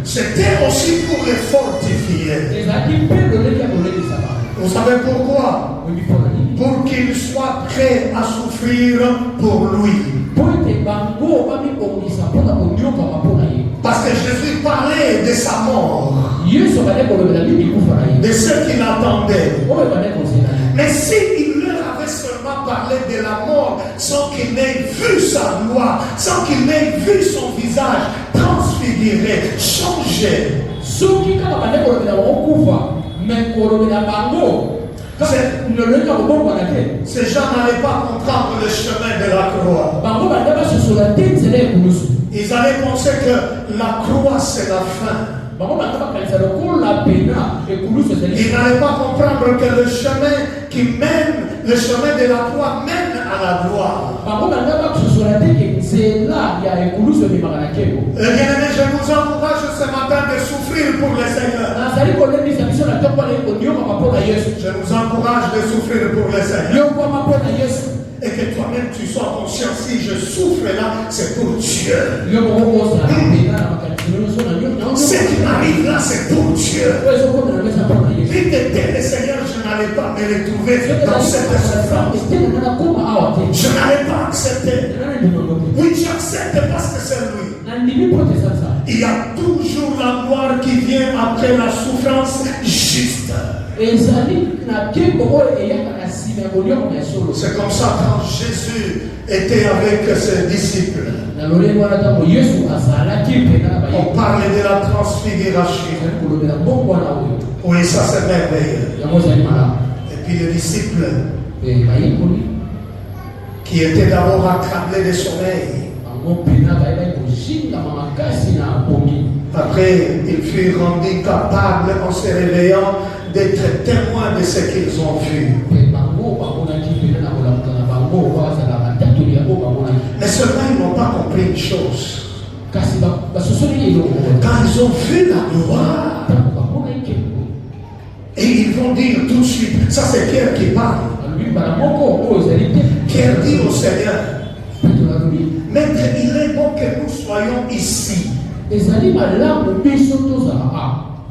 c'était aussi pour les fortifier. Vous savez pourquoi? Pour qu'il soit prêt à souffrir pour lui. Parce que Jésus parlait de sa mort, de ce qu'il attendait. Mais s'il leur avait seulement parlé de la mort sans qu'il n'ait vu sa gloire, sans qu'il n'ait vu son visage transfiguré, changé, ces gens n'allaient pas comprendre le chemin de la croix. Ils allaient penser que la croix c'est la fin. Ils n'allaient pas comprendre que le chemin qui mène, le chemin de la croix mène à la gloire. Bien-aimés, je vous encourage ce matin de souffrir pour le Seigneur. Je vous encourage de souffrir pour le Seigneur. Et que toi-même tu sois conscient, si je souffre là, c'est pour Dieu. Ce qui m'arrive là, c'est pour Dieu. Vite était le Seigneur, je n'allais pas me retrouver dans cette souffrance. Je n'allais pas accepter. Oui, j'accepte parce que c'est lui. Il y a toujours la gloire qui vient après la souffrance juste. C'est comme ça quand Jésus était avec ses disciples. On parlait de la transfiguration. Oui, ça c'est merveilleux. Et puis les disciples qui étaient d'abord accablés de sommeil. Après, ils furent rendus capables en se réveillant d'être témoins de ce qu'ils ont vu. Mais seulement ils n'ont pas compris une chose. Quand ils ont vu la gloire, et ils vont dire tout de suite, ça c'est Pierre qui parle. Pierre dit au Seigneur, Maître, il est bon que nous soyons ici.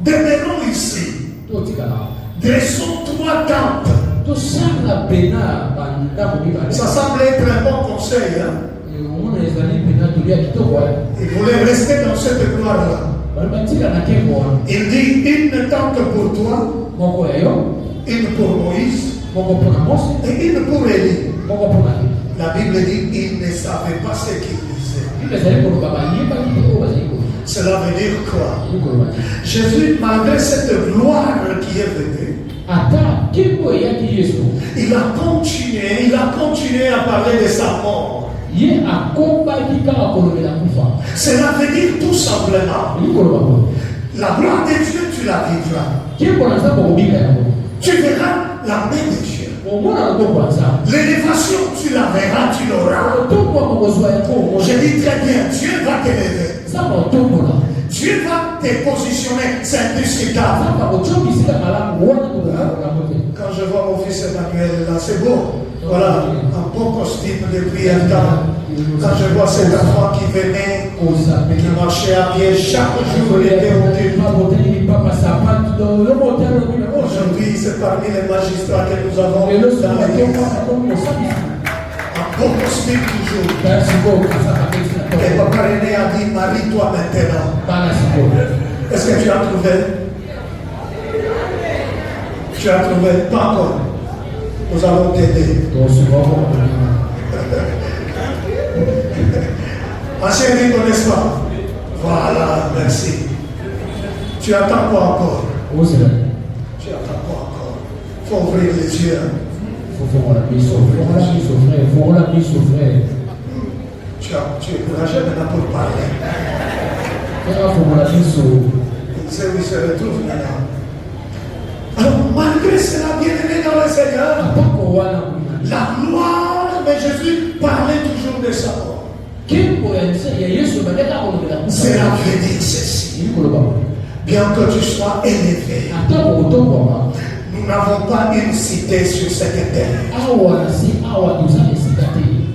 Demeurons ici. Dressons 3 tentes. Ça semble être un bon conseil. Hein? Il voulait rester dans cette gloire-là. Il dit une tente pour toi, une pour Moïse et une pour Élie. La Bible dit qu'il ne savait pas ce qu'il disait. Cela veut dire quoi? Jésus, malgré cette gloire qui est venue, il a continué à parler de sa mort. Cela veut dire tout simplement, la gloire de Dieu, tu la vivras. Tu verras la main de Dieu. L'élévation, tu la verras, tu l'auras. Je dis très bien, Dieu va t'élever. Dieu va te positionner, c'est indiscutable. Quand je vois mon fils Emmanuel là, c'est beau. Voilà, un beau costume depuis un temps. Quand je vois cet enfant qui venait, qui marchait à pied, chaque jour il était au culte. Aujourd'hui, c'est parmi les magistrats que nous avons dans l'église. Un beau costume toujours. Et papa René a dit, marie-toi maintenant. Est-ce que tu as trouvé? Tu as trouvé? Pas encore. Nous allons t'aider. Ancien rico, n'est-ce pas? Voilà, merci. Tu attends quoi encore? Tu attends quoi encore? Il faut ouvrir les yeux. Tu es courageux maintenant pour parler. c'est où il se retrouve là. Alors, malgré cela, bien-aimé dans le Seigneur, la gloire de Jésus parlait toujours de sa mort. Cela veut dire ceci. Bien que tu sois élevé, nous n'avons pas une cité sur cette terre.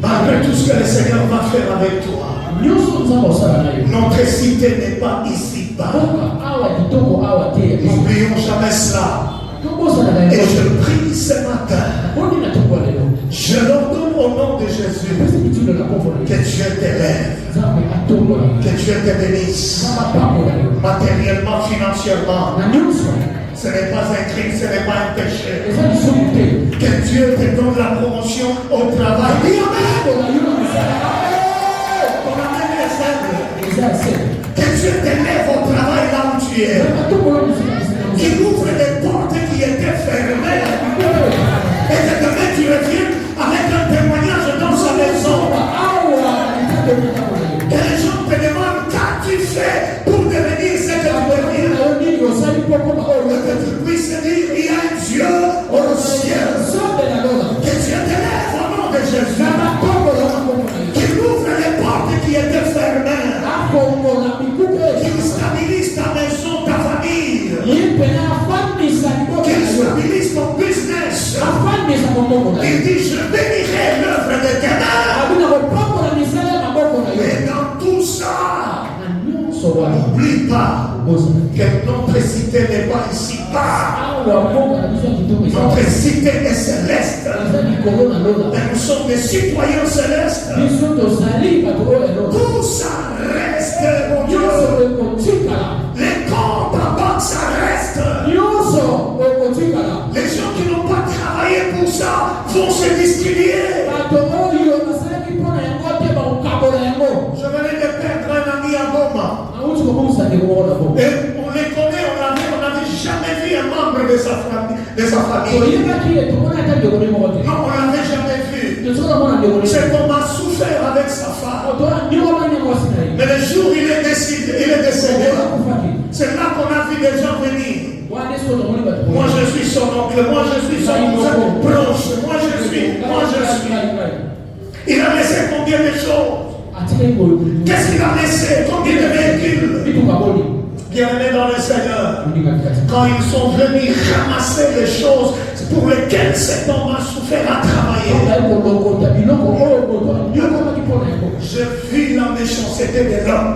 Malgré tout ce que le Seigneur va faire avec toi, notre cité n'est pas ici-bas. N'oublions jamais cela. Et je prie ce matin, je l'ordonne au nom de Jésus, que Dieu t'élève, que Dieu te bénisse, matériellement, financièrement. Ce n'est pas un crime, ce n'est pas un péché. Que Dieu te donne la promotion au travail. Dis Amen. Ton amen est simple. Que Dieu t'élève au travail là où tu es. Qu'il ouvre des portes qui étaient fermées. Et que demain tu reviens avec un témoignage dans sa maison. Que les gens te demandent qu'as-tu fait pour devenir ce que tu deviens. Que tu puisses dire il y a un Dieu au ciel. Que Dieu t'élève au nom de Jésus. Qu'il ouvre les portes qui étaient fermées. Qu'il stabilise ta maison, ta famille. Qu'il stabilise ton business. Il dit je bénirai l'œuvre de tes mains. Et dans tout ça, n'oublie pas que notre cité n'est pas ici-bas. Notre cité est céleste. Et nous sommes des citoyens célestes. Tout ça reste, mon Dieu. Les comptes en banque, ça reste. Les gens qui n'ont pas travaillé pour ça vont se distribuer. Je venais de perdre un ami à Goma. Et on les connaît, on n'avait jamais vu un membre de sa famille. Non, on ne l'avait jamais vu. C'est qu'on a souffert avec sa femme. Mais le jour où il est décédé, c'est là qu'on a vu des gens venir. Moi je suis son oncle, moi je suis son cousin proche, moi je suis. Il a laissé combien de choses? Qu'est-ce qu'il a laissé? Combien de véhicules? Bien-aimés dans le Seigneur, quand ils sont venus ramasser les choses pour lesquelles cet homme a souffert à travailler, je vis la méchanceté de l'homme.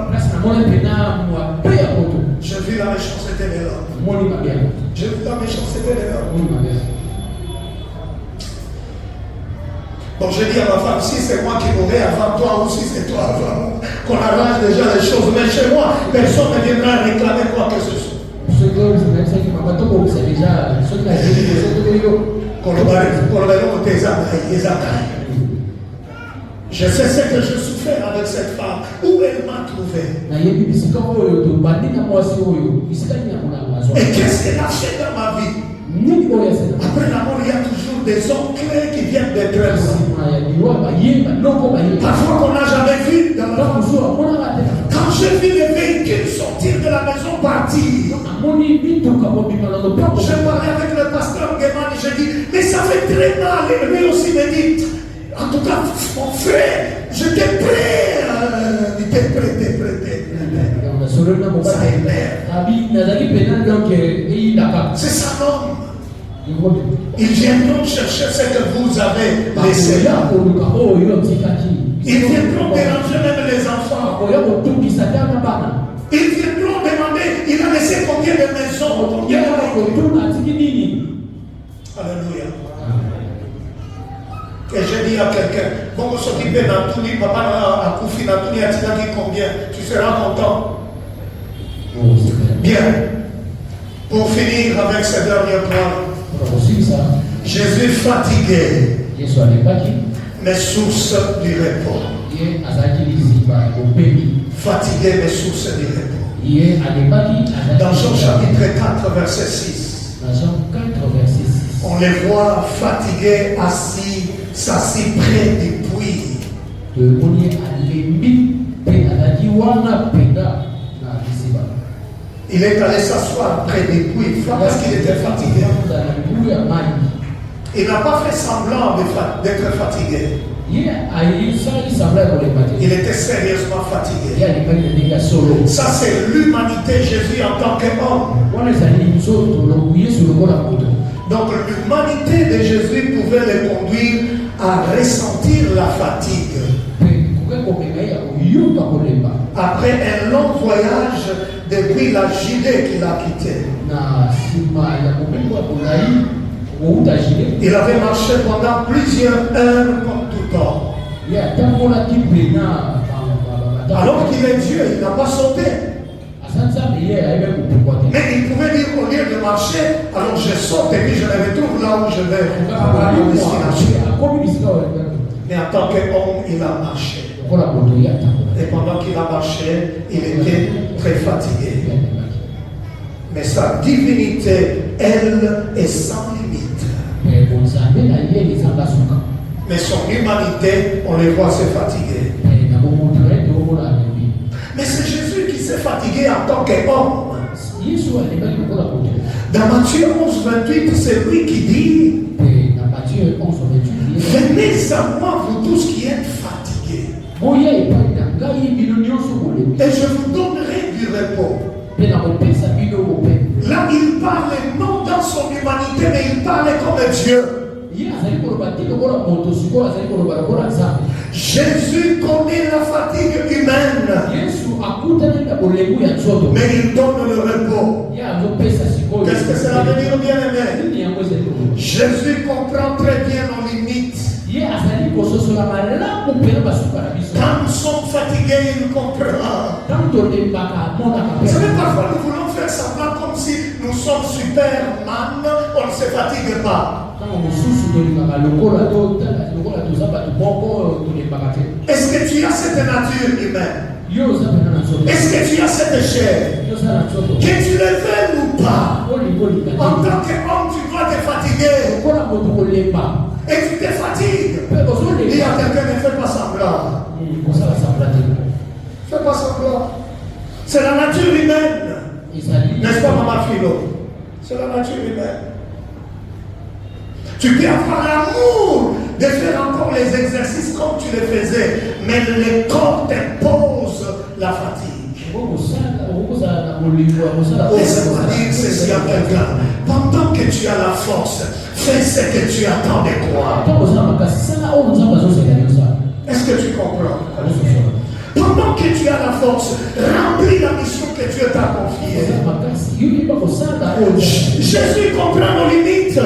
Je vis la méchanceté de l'homme. Je vis la méchanceté de l'homme. Bon, je dis à ma femme, si c'est moi qui mourrai avant toi ou si c'est toi avant moi, qu'on arrange déjà les choses. Mais chez moi, personne ne viendra réclamer quoi que ce soit. Je sais ce que je souffrais avec cette femme. Où elle m'a trouvé. Et qu'est-ce qu'elle a fait dans ma vie? Après la mort, il y a toujours des oncles qui viennent d'être loin. Parfois qu'on n'a jamais vu dans la maison. Quand j'ai vu les véhicules sortir de la maison partir, je parlais avec le pasteur Guéman et j'ai dit, mais ça fait très mal. Et lui aussi me dit, en tout cas, mon frère, j'étais prêt. Il était prêt. Ça énerve. C'est ça l'homme. Ils viendront chercher ce que vous avez laissé là. Ils viendront déranger même les enfants. Ils viendront demander, il a laissé combien de maisons? Alléluia. Et je dis à quelqu'un, bon, on s'occupe d'Antouni, papa a Koufi d'Antouni, a dit combien? Tu seras content. Bien. Pour finir avec ce dernier point, Jésus fatigué, mes sources du repos. Fatigué, mes sources du repos. Dans Jean chapitre 4, verset 6. On les voit fatigués, assis, s'assis près du puits. Il est allé s'asseoir près des puits parce qu'il était fatigué. Il n'a pas fait semblant d'être fatigué. Il était sérieusement fatigué. Ça, c'est l'humanité Jésus en tant qu'homme. Donc, l'humanité de Jésus pouvait le conduire à ressentir la fatigue. Après un long voyage depuis la Judée qu'il a quitté. Il avait marché pendant plusieurs heures comme tout homme. Alors qu'il est Dieu, il n'a pas sauté. Mais il pouvait dire au lieu de marcher, alors je saute et puis je me retrouve là où je vais à ma destination. Mais en tant qu'homme, il a marché. Et pendant qu'il a marché, il était très fatigué. Mais sa divinité, elle, est sans limite. Mais son humanité, on les voit se fatiguer. Mais c'est Jésus qui s'est fatigué en tant qu'homme. Dans Matthieu 11, 28, c'est lui qui dit: venez à moi, vous tous qui êtes fatigués, et je vous donnerai du repos. Là, il parlait non dans son humanité, mais il parlait comme Dieu. Jésus connaît la fatigue humaine, mais il donne le repos. Qu'est-ce que cela veut dire, bien-aimé? Jésus comprend très bien nos limites. Quand nous sommes fatigués, il comprend. Vous savez, parfois nous voulons faire semblant comme si nous sommes Superman, on ne se fatigue pas. Est-ce que tu as cette nature humaine? Est-ce que tu as cette chair? Que tu le veuilles ou pas, en tant qu'homme, tu dois te fatiguer. Et tu te fatigues. Il y a quelqu'un qui ne fait pas semblant. Fais pas semblant. C'est la nature humaine. N'est-ce pas, maman Philo? C'est la nature humaine. Tu peux avoir l'amour de faire encore les exercices comme tu les faisais, mais le corps t'impose la fatigue. Laisse-moi dire ceci à quelqu'un. Pendant que tu as la force, fais ce que tu attends de toi. Est-ce que tu comprends? Pendant que tu as la force, remplis la mission que Dieu t'a confiée. Jésus comprend nos limites.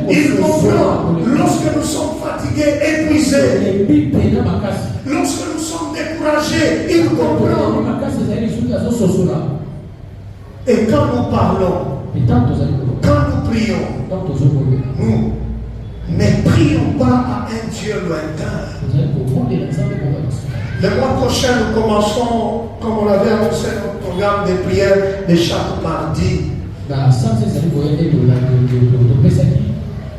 Il comprend lorsque nous sommes fatigués, épuisés. Lorsque nous sommes découragés, il comprend. Et quand nous parlons, quand nous prions, nous ne prions pas à un Dieu lointain. Le mois prochain, nous commencerons, comme on l'avait annoncé, notre programme de prière de chaque mardi.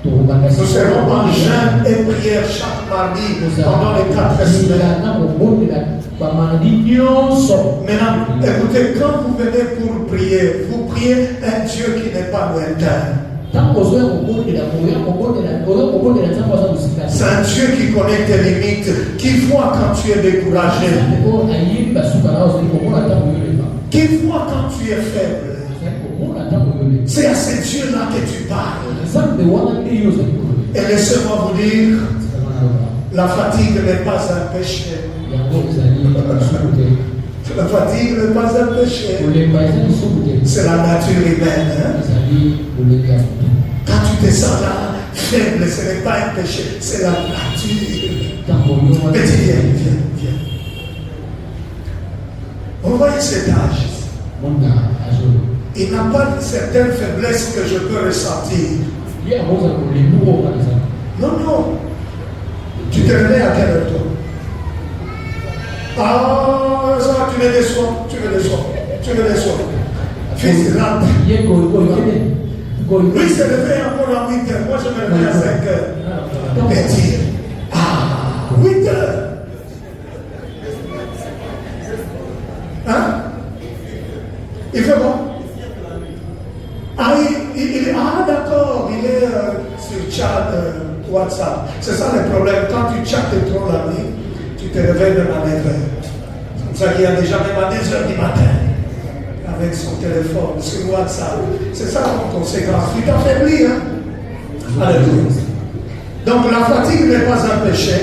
Nous serons en jeûne et prière chaque mardi pendant les 4 semaines. Maintenant, écoutez, quand vous venez pour prier, vous priez un Dieu qui n'est pas lointain. C'est un Dieu qui connaît tes limites, qui voit quand tu es découragé, qui voit quand tu es faible. C'est à ce Dieu-là que tu parles. Et laissez-moi vous dire, la fatigue n'est pas un péché. La fatigue n'est pas un péché. C'est la nature humaine. Hein? Quand tu te sens là, faible, ce n'est pas un péché, c'est la nature. Petit, viens. On voit cet âge. Il n'a pas certaines faiblesses que je peux ressentir. Non. Tu te réveilles à quelle heure, toi? Ah, ça, tu me déçois. Fils, rentre. Lui se réveille encore à 8 heures. Moi, je me réveille à 5 heures. Petit. 8 heures. Hein? Il fait quoi? Ah, d'accord, il est sur chat, WhatsApp. C'est ça le problème. Quand tu chattes trop la nuit, tu te réveilles même à 9h. C'est comme ça qu'il y a déjà même à 2h du matin, avec son téléphone, sur WhatsApp. C'est ça mon conséquence. Tu t'affaiblis, hein? Alléluia. Donc la fatigue n'est pas un péché.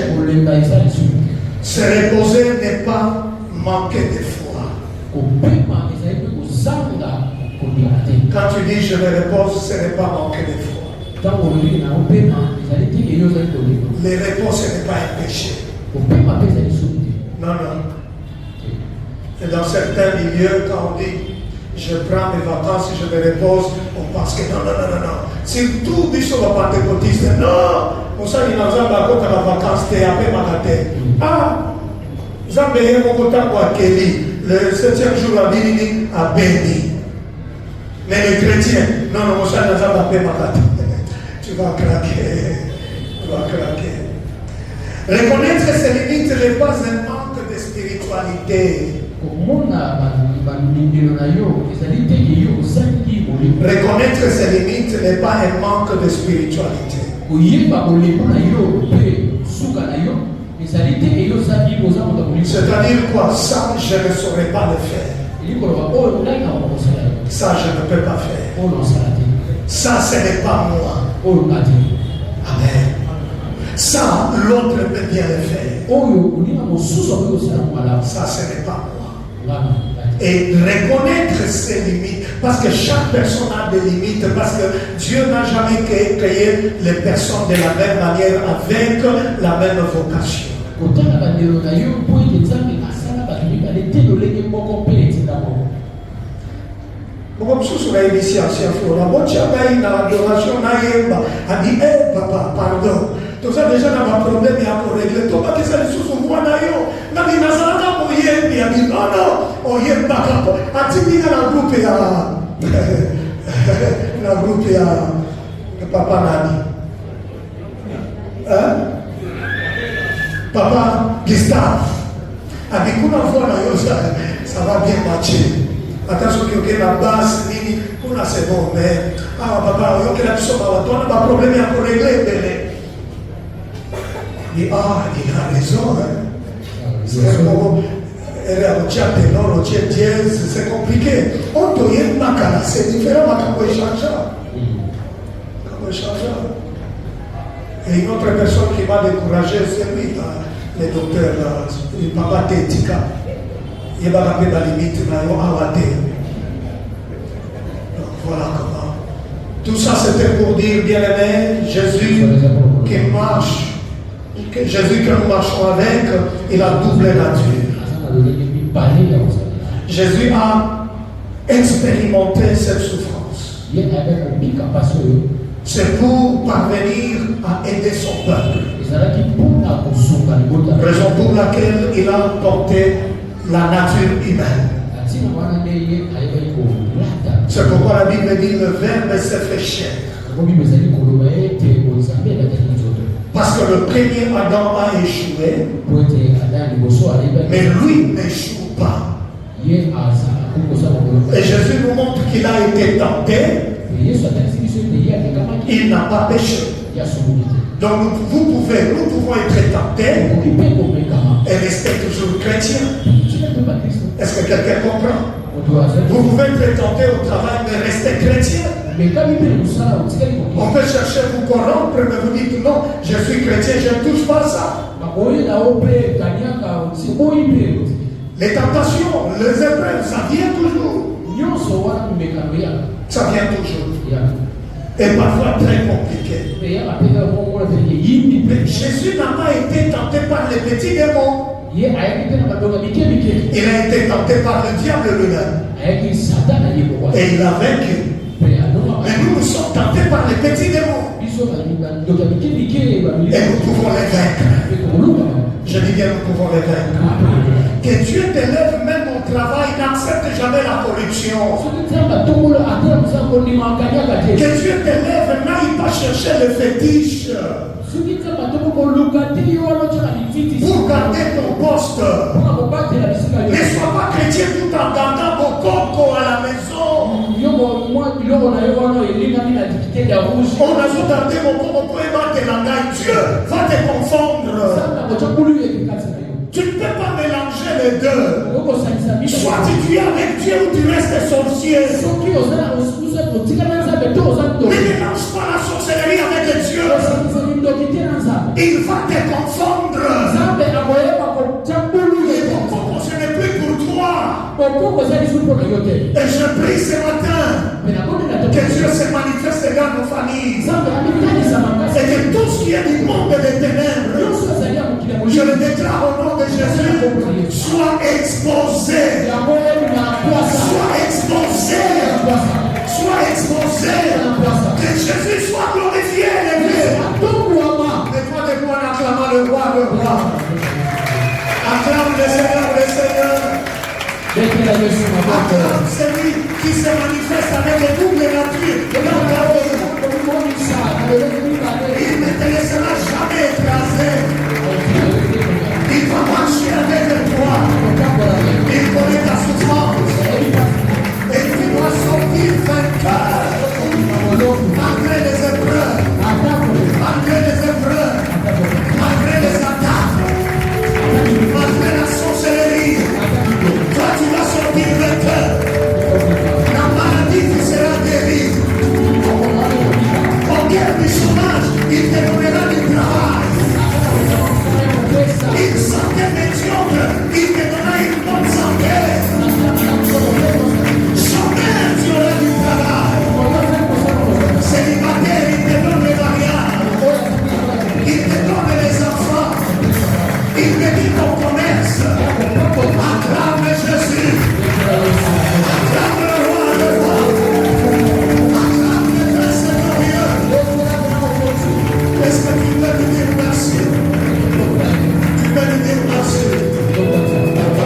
Se reposer n'est pas manquer de foi. Quand tu dis je me repose, ce n'est pas manquer de foi. Les repos, ce n'est pas un péché. Non, non. Et dans certains milieux, quand on dit je prends mes vacances et je me repose, on pense que non, non, non, non, non. Surtout, Bishop Pentecôtiste, non, on sait qu'il y a des vacances, tu es appelé Magaté. Ah, Zambéé, mon côté, le 7e jour, la Bible a béni. Mais les chrétiens, non, non, on sait qu'il y a des appelé Magaté. Tu vas craquer, tu vas craquer. Reconnaître ses limites n'est pas un manque de spiritualité. Reconnaître ses limites n'est pas un manque de spiritualité. C'est-à-dire quoi? Ça, je ne saurais pas le faire. Ça, je ne peux pas faire. Ça, ce n'est pas moi. Amen. Ça, l'autre peut bien le faire. Ça, ce n'est pas moi. Et reconnaître ses limites, parce que chaque personne a des limites, parce que Dieu n'a jamais créé les personnes de la même manière avec la même vocation. Comme sur l'initiation, la bonne chamaille, l'adoration, a dit, papa, pardon. Tout ça déjà dans ma problème, il y a pour régler. Tout ça, c'est sous son voix d'ailleurs. Non, mais il a dit, non, non, on y est pas. A dit, la groupe, la groupe, papa Nani. Hein? Papa Gustave. A dit, qu'on a voix d'ailleurs, ça va bien matcher. Attention que la basse, on a c'est bon, mais papa, il y a un problème, il y a pour régler. Il dit, il a raison. Hein. C'est compliqué. On doit y c'est différent de comment il change. Et une autre personne qui m'a découragé, c'est lui, le docteur, le papa Tétika. Il va rappeler la limite, voilà comment. Tout ça c'était pour dire, bien aimé, Jésus qui marche, Jésus que nous marchons avec, il a double nature. Jésus a expérimenté cette souffrance. C'est pour parvenir à aider son peuple. Raison pour laquelle il a porté la nature humaine. C'est pourquoi la Bible dit le Verbe s'est fait chair. Parce que le premier Adam a échoué, mais lui n'échoue pas. Et Jésus nous montre qu'il a été tenté, il n'a pas péché. Donc nous pouvons être tentés et rester toujours chrétiens. Est-ce que quelqu'un comprend? Vous pouvez être tenté au travail mais rester chrétien. On peut chercher à vous corrompre, mais vous dites non, je suis chrétien, je ne touche pas ça. Les tentations, les épreuves, ça vient toujours. Ça vient toujours. Et parfois très compliqué. Mais Jésus n'a pas été tenté par les petits démons. Il a été tenté par le diable lui-même. Et il a vaincu. Mais nous sommes tentés par les petits démons. Et nous pouvons les vaincre. Je dis bien, nous pouvons les vaincre. Que Dieu t'élève même au travail, n'accepte jamais la corruption. Que Dieu t'élève, n'aille pas chercher le fétiche. Pour garder ton poste. Ne sois pas chrétien tout en gardant vos cocos à la maison. ya rouge. On a sous-tenté mon corps, on peut battre la langue. Dieu va te confondre. Tu ne peux pas mélanger les deux. Soit tu es avec Dieu ou tu restes sorcier. Ne mélange pas la sorcellerie avec Dieu. Il va te confondre. Et ton corps, ce n'est plus pour toi. Et je prie ce matin que Dieu se manifeste dans nos familles. Et que tout ce qui est du monde des ténèbres, je le déclare au nom de Jésus, soit exposé. Soit exposé. Soit exposé. Que Jésus soit glorifié et élevé. Mets-toi debout en acclamant le roi, le roi. Acclame le Seigneur, le Seigneur. Acclame celui qui se manifeste avec les doubles natures. Il ne te laissera jamais écraser. Il va marcher avec toi. Il connaît ta souffrance. Et tu dois sortir vainqueur. Malgré les épreuves. Malgré les épreuves. Malgré les attaques. Malgré la sorcellerie. Toi tu vas sortir vainqueur. La maladie tu seras guéri. Au guerre du chômage, il te donnera du travail. Il santé médiocre, il te donnera une bonne santé. Chômeur, tu auras du travail. Célibataire, il te donne les mariages. Il te donne les enfants. Il bénit ton commerce. Acclame Jésus. Acclame le roi, le roi. Acclame le Christ glorieux. Est-ce que tu peux lui dire merci? Tu peux lui dire merci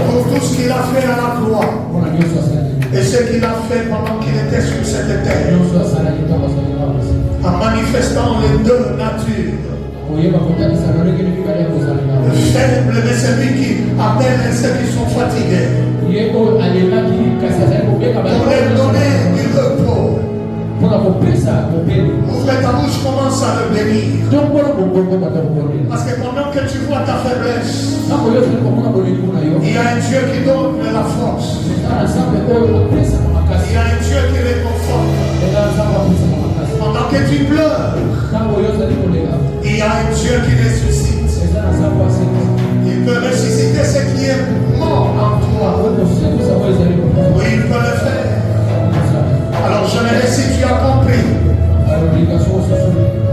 pour tout ce qu'il a fait à la croix et ce qu'il a fait pendant qu'il était sur cette terre en manifestant les deux natures. Le faible, mais celui qui appelle ceux qui sont fatigués pour leur donner du repos. Ouvre ta bouche, commence à le bénir. Parce que pendant que tu vois ta faiblesse, il y a un Dieu qui donne la force. Il y a un Dieu qui réconforte. Pendant que tu pleures, il y a un Dieu qui ressuscite. Il peut ressusciter ce qui est mort en toi. Oui, il peut le faire. Alors j'aimerais, si tu as compris,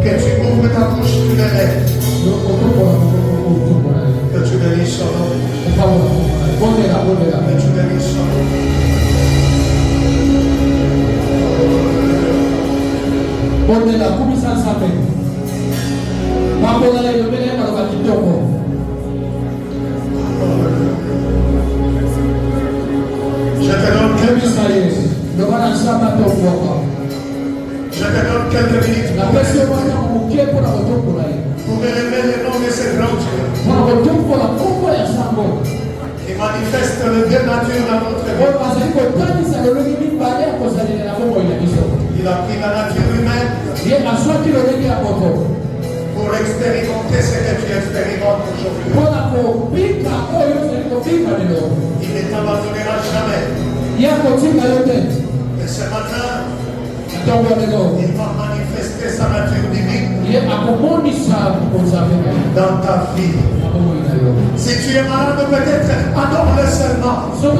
que tu ouvres ta bouche, tu le lèves. Que tu bénisses son nom. Que tu bénisses son nom. Je te donne quelques minutes. Je te donne quelques minutes pour élever le nom de ce grand Dieu qui manifeste le bien nature dans notre vie. Il a pris la nature humaine pour expérimenter ce que tu expérimentes aujourd'hui. Il ne t'abandonnera jamais. Et ce matin, il va manifester sa nature divine dans ta vie. Si tu es malade, peut-être adore-le seulement. Ton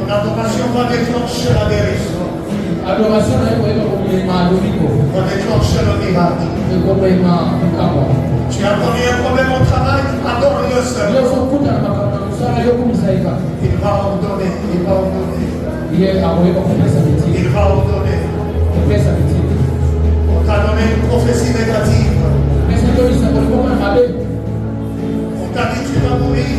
adoration va déclencher la guérison. Va déclencher le miracle. Tu as connu un problème au travail, adore-le seulement. Il va ordonner, il va ordonner. Il va ordonner. On t'a donné une prophétie négative. On t'a dit tu vas mourir.